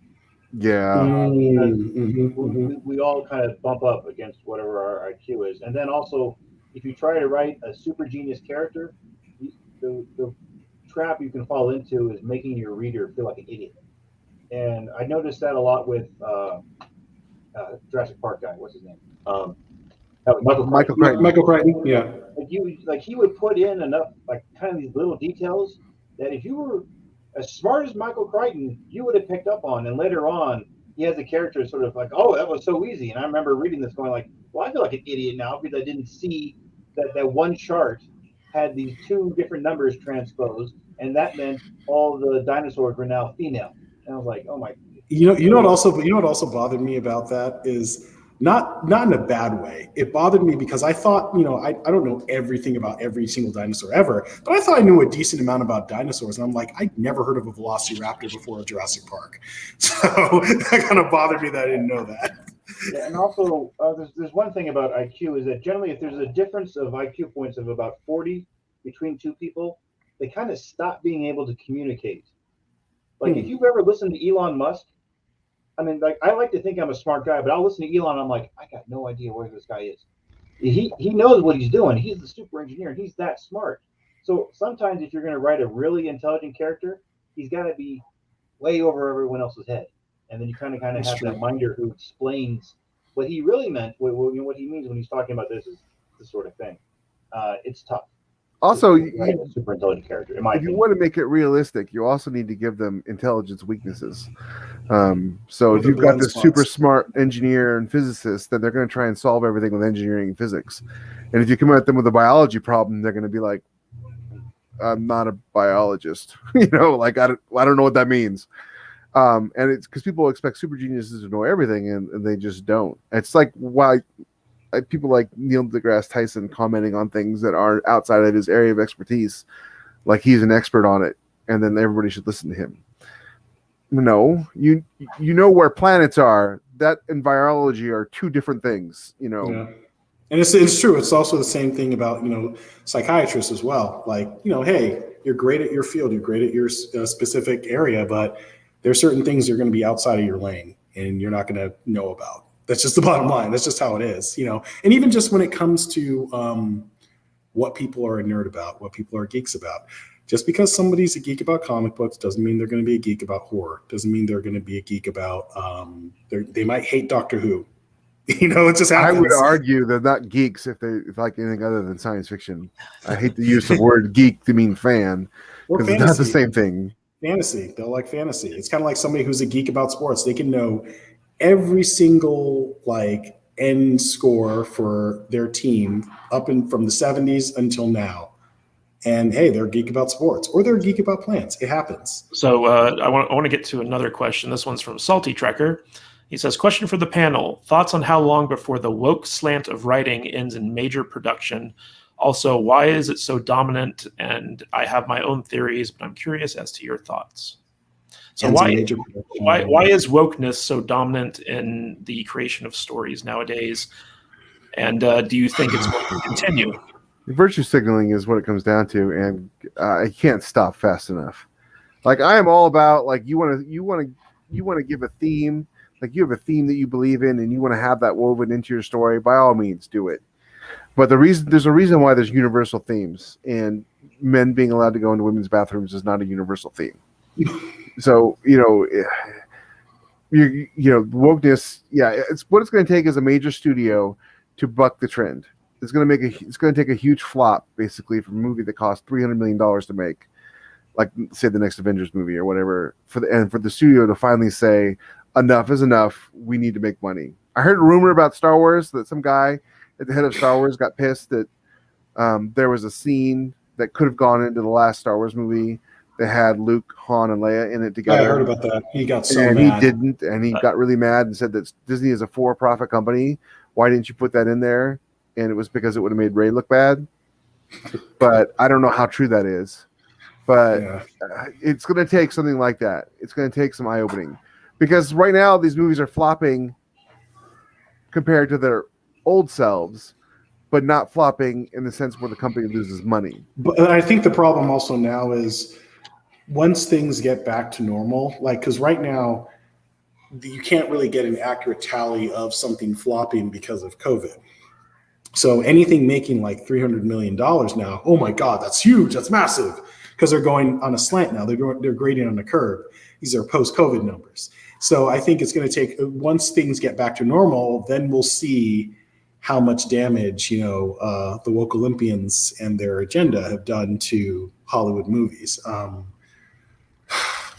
Yeah. We all kind of bump up against whatever our IQ is. And then also, if you try to write a super genius character, the trap you can fall into is making your reader feel like an idiot. And I noticed that a lot with Jurassic Park guy. What's his name? Michael Crichton. Yeah. Like he would put in enough, like kind of these little details that if you were as smart as Michael Crichton, you would have picked up on. And later on, he has a character sort of like, oh, that was so easy. And I remember reading this going like, well, I feel like an idiot now because I didn't see that one chart had these two different numbers transposed, and that meant all the dinosaurs were now female. And I was like, oh my. You know what also bothered me about that is not in a bad way. It bothered me because I thought, I don't know everything about every single dinosaur ever, but I thought I knew a decent amount about dinosaurs. And I'm like, I'd never heard of a velociraptor before Jurassic Park. So that kind of bothered me that I didn't know that. Yeah, and also, there's one thing about IQ is that generally if there's a difference of IQ points of about 40 between two people, they kind of stop being able to communicate. Like if you've ever listened to Elon Musk, I mean, like I like to think I'm a smart guy, but I'll listen to Elon and I'm like, I got no idea where this guy is. He knows what he's doing. He's the super engineer. He's that smart. So sometimes if you're going to write a really intelligent character, he's got to be way over everyone else's head. And then you kind of have that minder who explains what he really meant, what he means when he's talking about this sort of thing. It's tough. Also, a super intelligent character. If you want to make it realistic, you also need to give them intelligence weaknesses. So if you've got this super smart engineer and physicist, then they're going to try and solve everything with engineering and physics. And if you come at them with a biology problem, they're going to be like, "I'm not a biologist," like I don't know what that means. And it's because people expect super geniuses to know everything, and they just don't. It's like why people like Neil deGrasse Tyson commenting on things that are outside of his area of expertise, like he's an expert on it, and then everybody should listen to him. No, you know where planets are. That and virology are two different things, you know. Yeah. And it's true. It's also the same thing about, psychiatrists as well. Like, hey, you're great at your field, you're great at your specific area, but there's certain things that are going to be outside of your lane and you're not going to know about. That's just the bottom line. That's just how it is, And even just when it comes to what people are a nerd about, what people are geeks about. Just because somebody's a geek about comic books doesn't mean they're going to be a geek about horror. Doesn't mean they're going to be a geek about. They might hate Doctor Who. It just happens. I would argue they're not geeks if they like anything other than science fiction. I hate the use of word geek to mean fan because it's not the same thing. Fantasy. They'll like fantasy. It's kind of like somebody who's a geek about sports. They can know every single end score for their team up from the 70s until now. And hey, they're a geek about sports, or they're a geek about plants. It happens. So I want to get to another question. This one's from Salty Trekker. He says, question for the panel. Thoughts on how long before the woke slant of writing ends in major production? Also, why is it so dominant? And I have my own theories, but I'm curious as to your thoughts. So why is wokeness so dominant in the creation of stories nowadays? And do you think it's going to continue? Virtue signaling is what it comes down to, and I can't stop fast enough. Like I am all about you want to give a theme, like you have a theme that you believe in, and you want to have that woven into your story. By all means, do it. But there's a reason why there's universal themes, and men being allowed to go into women's bathrooms is not a universal theme. So wokeness, it's what it's going to take is a major studio to buck the trend. It's going to take a huge flop, basically, from a movie that cost $300 million to make, like say the next Avengers movie or whatever, for the studio to finally say enough is enough. We need to make money. I heard a rumor about Star Wars that some guy at the head of Star Wars got pissed that there was a scene that could have gone into the last Star Wars movie that had Luke, Han, and Leia in it together. I heard about that. He got so mad. He didn't, and he got really mad and said that Disney is a for-profit company. Why didn't you put that in there? And it was because it would have made Rey look bad. But I don't know how true that is. But it's going to take something like that. It's going to take some eye-opening. Because right now, these movies are flopping compared to their old selves, but not flopping in the sense where the company loses money. But I think the problem also now is once things get back to normal, because right now, you can't really get an accurate tally of something flopping because of COVID. So anything making like $300 million now, oh my God, that's huge, that's massive, because they're going on a slant now. They're grading on a curve. These are post-COVID numbers. So I think it's going to take, once things get back to normal, then we'll see how much damage, the woke Olympians and their agenda have done to Hollywood movies. I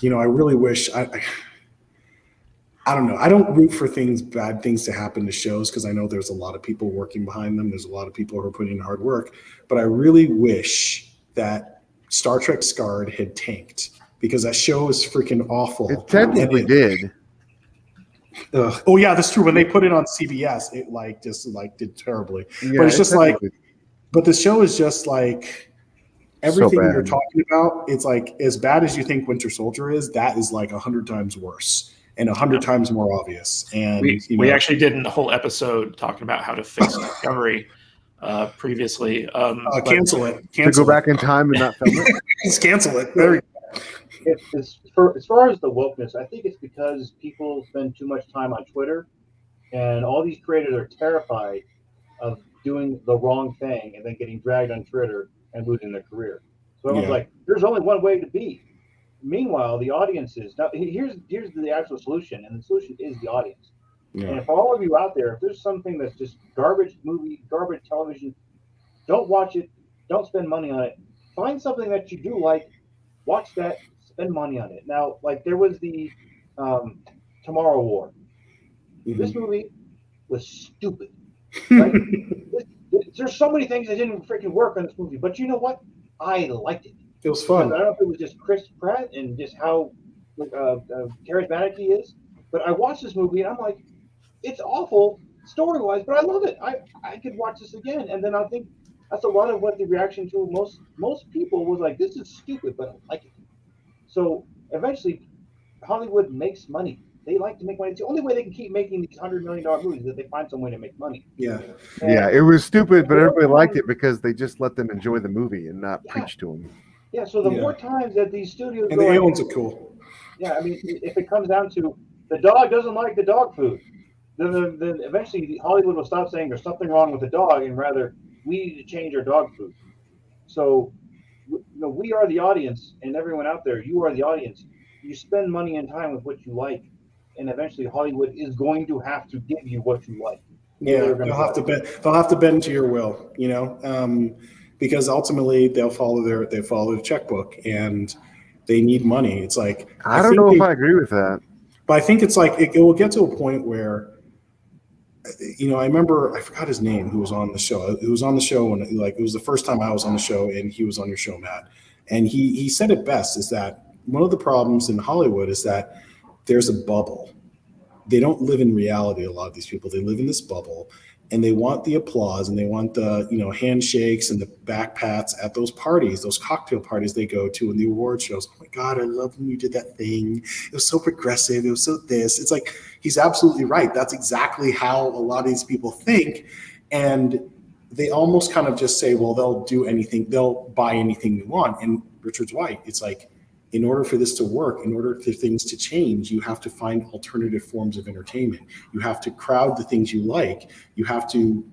really wish I don't know. I don't root for bad things to happen to shows because I know there's a lot of people working behind them. There's a lot of people who are putting in hard work. But I really wish that Star Trek Scarred had tanked because that show is freaking awful. It technically did. Oh yeah, that's true. When they put it on CBS, it did terribly. Yeah, but it's just but the show is just everything so you're talking about. It's as bad as you think Winter Soldier is. That is 100 times worse. And 100 times more obvious. And we actually did a whole episode talking about how to fix Discovery previously. Cancel it. To go back in time and not film it? Just cancel it. There you go. As far as the wokeness, I think it's because people spend too much time on Twitter, and all these creators are terrified of doing the wrong thing and then getting dragged on Twitter and losing their career. So everyone's like, there's only one way to be. Meanwhile, the audience is now. Here's the actual solution, and the solution is the audience. Yeah. And for all of you out there, if there's something that's just garbage movie, garbage television, don't watch it. Don't spend money on it. Find something that you do like. Watch that. Spend money on it. Now, there was the Tomorrow War. Mm-hmm. This movie was stupid. Right? There's so many things that didn't freaking work on this movie, but you know what? I liked it. It was fun. I don't know if it was just Chris Pratt and just how charismatic he is, but I watched this movie and I'm like, it's awful, story-wise, but I love it. I could watch this again, and then I think that's a lot of what the reaction to most people was like, this is stupid, but I like it. So eventually, Hollywood makes money. They like to make money. It's the only way they can keep making these $100 million movies is that they find some way to make money. Yeah. Yeah, it was stupid, but everybody liked it because they just let them enjoy the movie and not preach to them. Yeah, so the more times that these studios and the aliens are cool. Yeah, I mean, if it comes down to the dog doesn't like the dog food, then eventually Hollywood will stop saying there's something wrong with the dog, and rather we need to change our dog food. So, we are the audience, and everyone out there, you are the audience. You spend money and time with what you like, and eventually Hollywood is going to have to give you what you like. Yeah, they'll have to bend to your will, because ultimately they'll follow their checkbook, and they need money. It's like I don't know if I agree with that, but I think it's like it will get to a point where, I remember, I forgot his name, who was on the show. It was on the show when it was the first time I was on the show, and he was on your show, Matt. And he said it best, is that one of the problems in Hollywood is that there's a bubble. They don't live in reality, a lot of these people. They live in this bubble, and they want the applause, and they want the handshakes and the back pats at those parties, those cocktail parties they go to, and the award shows. Oh my God, I love when you did that thing. It was so progressive. It was so this. It's like, he's absolutely right. That's exactly how a lot of these people think, and they almost kind of just say, well, they'll do anything, they'll buy anything they want. And Richard's right. It's like, in order for this to work, in order for things to change, you have to find alternative forms of entertainment. You have to crowd the things you like. You have to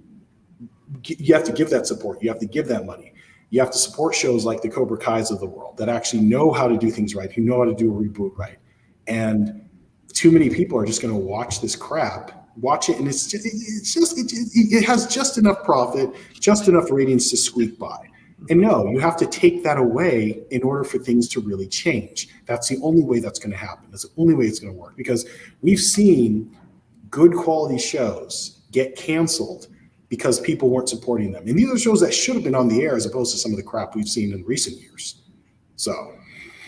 give that support. You have to give that money. You have to support shows like the Cobra Kais of the world that actually know how to do things right, who know how to do a reboot right. And too many people are just going to watch this crap, watch it, and it has just enough profit, just enough ratings to squeak by. And no, you have to take that away in order for things to really change. That's the only way that's going to happen. That's the only way it's going to work, because we've seen good quality shows get canceled because people weren't supporting them. And these are shows that should have been on the air as opposed to some of the crap we've seen in recent years. So,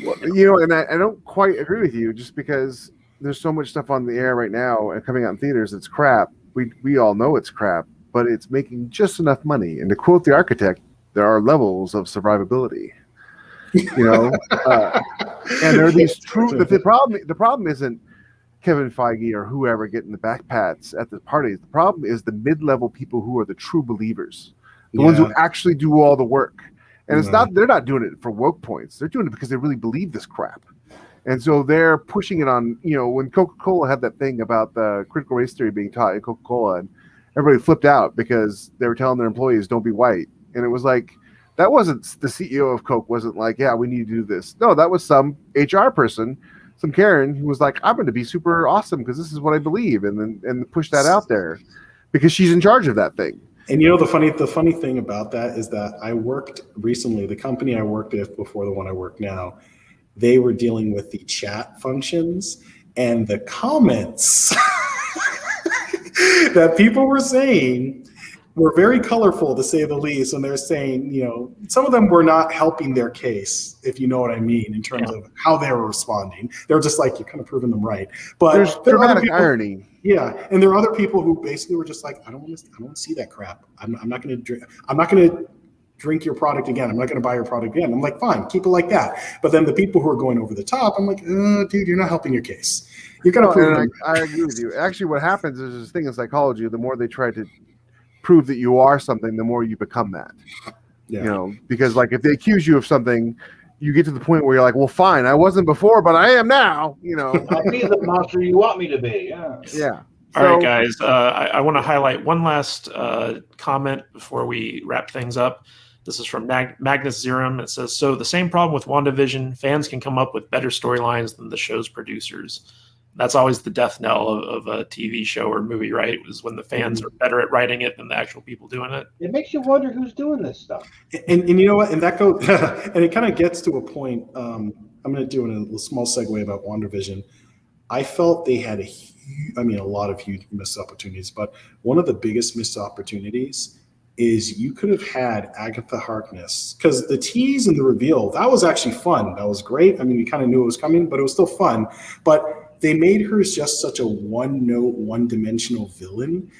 and I don't quite agree with you, just because there's so much stuff on the air right now and coming out in theaters that's crap. We all know it's crap, but it's making just enough money. And to quote the architect, there are levels of survivability, and there are these true. But the problem isn't Kevin Feige or whoever getting the back pats at the parties. The problem is the mid-level people who are the true believers, the ones who actually do all the work. And it's not, they're not doing it for woke points. They're doing it because they really believe this crap. And so they're pushing it on, when Coca-Cola had that thing about the critical race theory being taught in Coca-Cola, and everybody flipped out because they were telling their employees, don't be white. And it was like, that wasn't the CEO of Coke wasn't like, yeah, we need to do this. No, that was some HR person, some Karen, who was like, I'm going to be super awesome because this is what I believe, and push that out there because she's in charge of that thing. And the funny thing about that is that I worked recently, the company I worked with before the one I work now, they were dealing with the chat functions, and the comments that people were saying were very colorful, to say the least. And they're saying, some of them were not helping their case, if you know what I mean, in terms of how they were responding. They were just like, you're kind of proving them right. But there's dramatic irony. Yeah, and there are other people who basically were just like, I don't want to see that crap. I'm not going to drink. I'm not going to drink your product again. I'm not going to buy your product again. I'm like, fine, keep it like that. But then the people who are going over the top, I'm like, dude, you're not helping your case. You're going to prove them. I agree with you. Actually, what happens is this thing in psychology: the more they try to prove that you are something, the more you become that. Yeah. Because like if they accuse you of something, you get to the point where you're like, well, fine, I wasn't before, but I am now. I'll be the monster you want me to be. Yeah. All right, guys. I want to highlight one last comment before we wrap things up. This is from Magnus Zerum. It says, so the same problem with WandaVision, fans can come up with better storylines than the show's producers. That's always the death knell of a TV show or movie, right? It was when the fans are better at writing it than the actual people doing it. It makes you wonder who's doing this stuff. And you know what? And that goes, and it kind of gets to a point. I'm going to do a small segue about WandaVision. I felt they had a lot of huge missed opportunities, but one of the biggest missed opportunities is you could have had Agatha Harkness, because the tease and the reveal, that was actually fun. That was great. I mean, we kind of knew it was coming, but it was still fun. But they made her just such a one-note, one-dimensional villain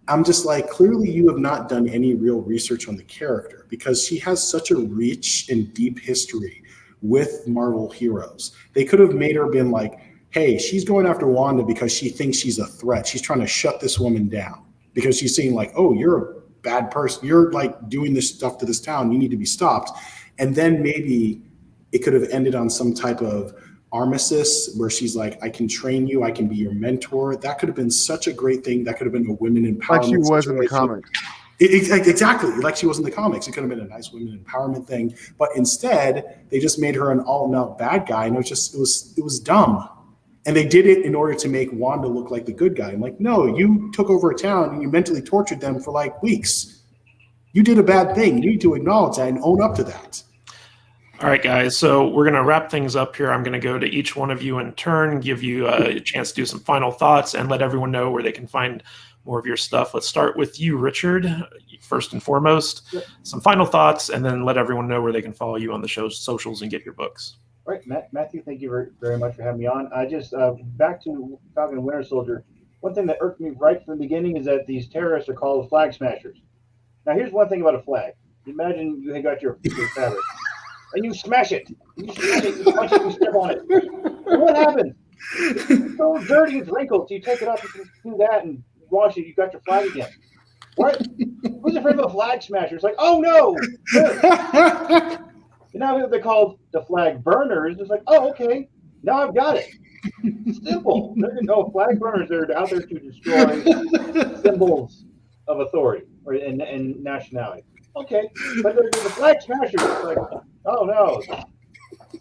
I'm just like, clearly you have not done any real research on the character, because she has such a rich and deep history with Marvel heroes. They could have made her been like, hey, she's going after Wanda because she thinks she's a threat. She's trying to shut this woman down because she's saying like, oh, you're a bad person. You're like doing this stuff to this town. You need to be stopped. And then maybe it could have ended on some type of armistice where she's like, I can train you. I can be your mentor. That could have been such a great thing. That could have been a women empowerment. Like she was situation. in the comics. Exactly, like she was in the comics. It could have been a nice women empowerment thing, but instead they just made her an all-out bad guy, and it was dumb. And they did it in order to make Wanda look like the good guy. I'm like, no, you took over a town and you mentally tortured them for like weeks. You did a bad thing. You need to acknowledge that and own up to that. All right, guys. So we're going to wrap things up here. I'm going to go to each one of you in turn, give you a chance to do some final thoughts, and let everyone know where they can find more of your stuff. Let's start with you, Richard, first and foremost. Yep. Some final thoughts, and then let everyone know where they can follow you on the show's socials and get your books. All right, Matthew, thank you very, very much for having me on. I just, back to Falcon and Winter Soldier, one thing that irked me right from the beginning is that these terrorists are called flag smashers. Now, here's one thing about a flag. Imagine you got your fabric, and you smash it. You punch it, you step on it. And what happens? It's so dirty, it's wrinkled, so you take it off, you can do that and wash it, you got your flag again. What? Who's afraid of a flag smasher? It's like, oh no! And now they're called the flag burners. It's like, oh, okay, now I've got it. It's simple. No, flag burners are out there to destroy symbols of authority and nationality. Okay, but they're the flag smashers. It's like, oh no,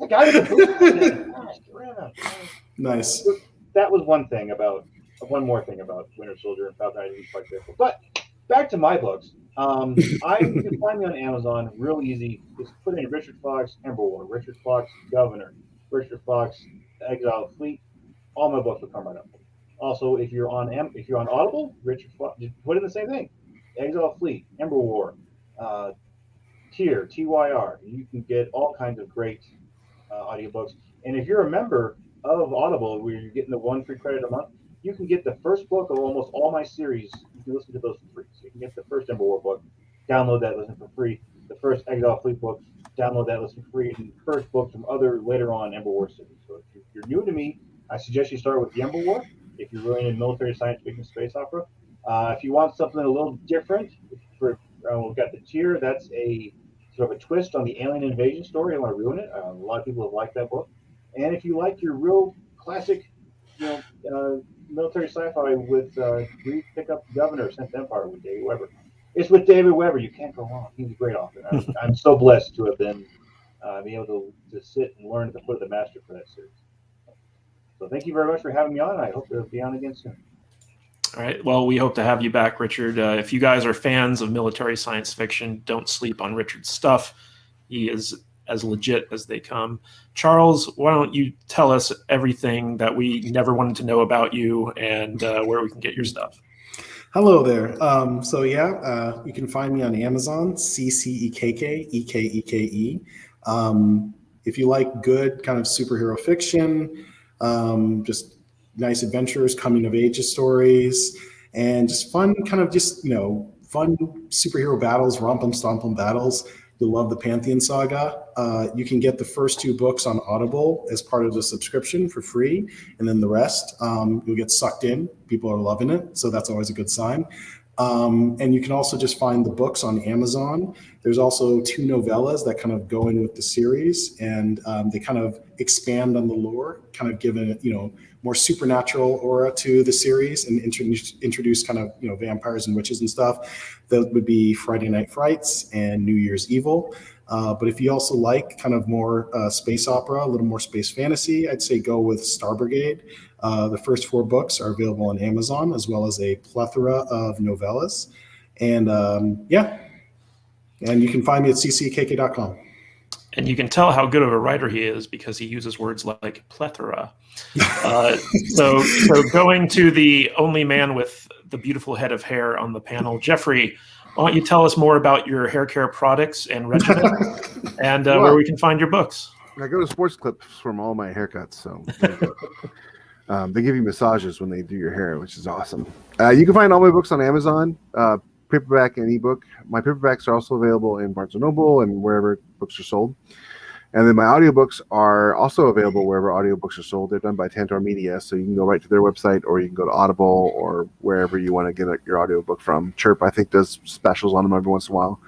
the guy with the boots. Nice. So that was one more thing about Winter Soldier and Falcon. I didn't quite get it. But back to my books. You can find me on Amazon real easy. Just put in Richard Fox Ember War, Richard Fox Governor, Richard Fox Exile Fleet. All my books will come right up. Also, if you're on Audible, Richard Fox, just put in the same thing. Exile Fleet, Ember War, TYR. You can get all kinds of great audiobooks. And if you're a member of Audible, where you're getting the 1 free credit a month, you can get the first book of almost all my series. You can listen to those for free. So you can get the first Ember War book, download that, listen for free. The first Exile Fleet book, download that, listen for free. And the first book from other later on Ember War series. So if you're new to me, I suggest you start with the Ember War. If you're really into military science fiction space opera, if you want something a little different, we've got the Tier. That's a sort of a twist on the alien invasion story. I don't want to ruin it. A lot of people have liked that book. And if you like your real classic, military sci-fi with Grief, Pick Up the Governor, Sent to Empire with David Weber. It's with David Weber. You can't go wrong. He's a great author. I'm so blessed to have been able to sit and learn at the foot of the master for that series. So thank you very much for having me on. I hope to be on again soon. All right. Well, we hope to have you back, Richard. If you guys are fans of military science fiction, don't sleep on Richard's stuff. He is as legit as they come. Charles, why don't you tell us everything that we never wanted to know about you and where we can get your stuff? Hello there. You can find me on Amazon, CCEKK. If you like good kind of superhero fiction, just nice adventures, coming of age stories, and just fun fun superhero battles, romp'em stomp'em battles. You'll love the Pantheon Saga. You can get the first 2 books on Audible as part of the subscription for free, and then the rest you'll get sucked in. People are loving it, so that's always a good sign. And you can also just find the books on Amazon. There's also 2 novellas that kind of go in with the series, and they kind of expand on the lore, kind of give a more supernatural aura to the series, and introduce kind of vampires and witches and stuff. That would be Friday Night Frights and New Year's Evil. But if you also like kind of more space opera, a little more space fantasy, I'd say go with Star Brigade. The first 4 books are available on Amazon, as well as a plethora of novellas. And and you can find me at ccekk.com. And you can tell how good of a writer he is because he uses words like plethora. So going to the only man with the beautiful head of hair on the panel, Jeffrey, why don't you tell us more about your hair care products and regimen and where we can find your books? I go to Sports Clips from all my haircuts. So They give you massages when they do your hair, which is awesome. You can find all my books on Amazon, paperback and ebook. My paperbacks are also available in Barnes & Noble and wherever books are sold. And then my audiobooks are also available wherever audiobooks are sold. They're done by Tantor Media, so you can go right to their website, or you can go to Audible, or wherever you want to get your audiobook from. Chirp, I think, does specials on them every once in a while.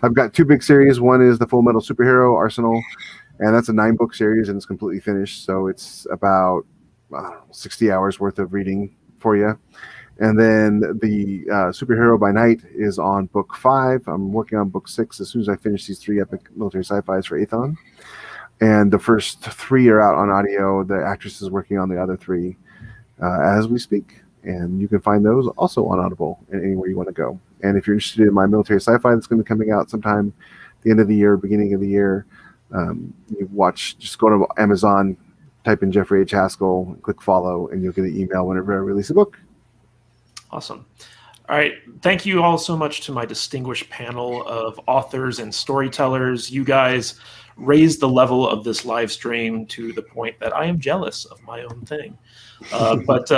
I've got 2 big series. One is the Full Metal Superhero Arsenal, and that's a 9-book series, and it's completely finished. So it's about 60 hours worth of reading for you. And then the Superhero by Night is on book 5. I'm working on book 6 as soon as I finish these 3 epic military sci-fis for Aethon. And the first 3 are out on audio. The actress is working on the other 3 as we speak. And you can find those also on Audible and anywhere you want to go. And if you're interested in my military sci-fi that's going to be coming out sometime the end of the year, beginning of the year, just go to Amazon, type in Jeffrey H. Haskell, click follow, and you'll get an email whenever I release a book. Awesome. All right. Thank you all so much to my distinguished panel of authors and storytellers. You guys raised the level of this live stream to the point that I am jealous of my own thing. But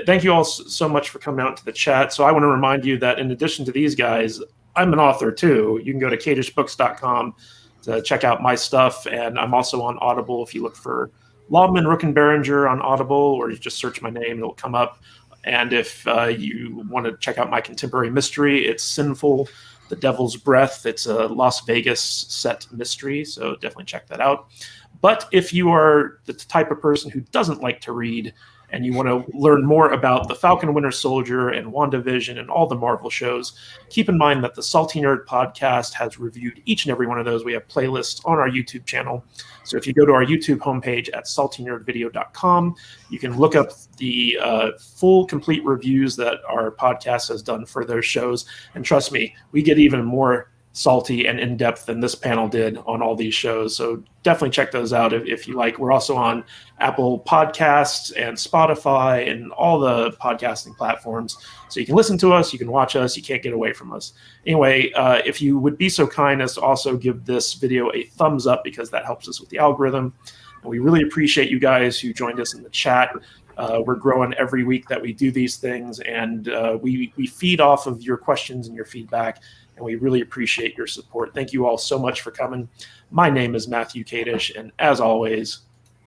thank you all so much for coming out to the chat. So I want to remind you that in addition to these guys, I'm an author too. You can go to kadishbooks.com to check out my stuff. And I'm also on Audible. If you look for Lawman Rook and Berenger on Audible, or you just search my name, it'll come up. And if you want to check out my contemporary mystery, it's Sinful, The Devil's Breath. It's a Las Vegas set mystery, so definitely check that out. But if you are the type of person who doesn't like to read and you want to learn more about the Falcon Winter Soldier and WandaVision and all the Marvel shows, keep in mind that the Salty Nerd podcast has reviewed each and every one of those. We have playlists on our YouTube channel. So if you go to our YouTube homepage at saltynerdvideo.com, you can look up the full, complete reviews that our podcast has done for those shows. And trust me, we get even more salty and in-depth than this panel did on all these shows. So definitely check those out if you like. We're also on Apple Podcasts and Spotify and all the podcasting platforms. So you can listen to us, you can watch us, you can't get away from us. Anyway, if you would be so kind as to also give this video a thumbs up, because that helps us with the algorithm. And we really appreciate you guys who joined us in the chat. We're growing every week that we do these things, and we feed off of your questions and your feedback. And we really appreciate your support. Thank you all so much for coming. My name is Matthew Kadish, and as always,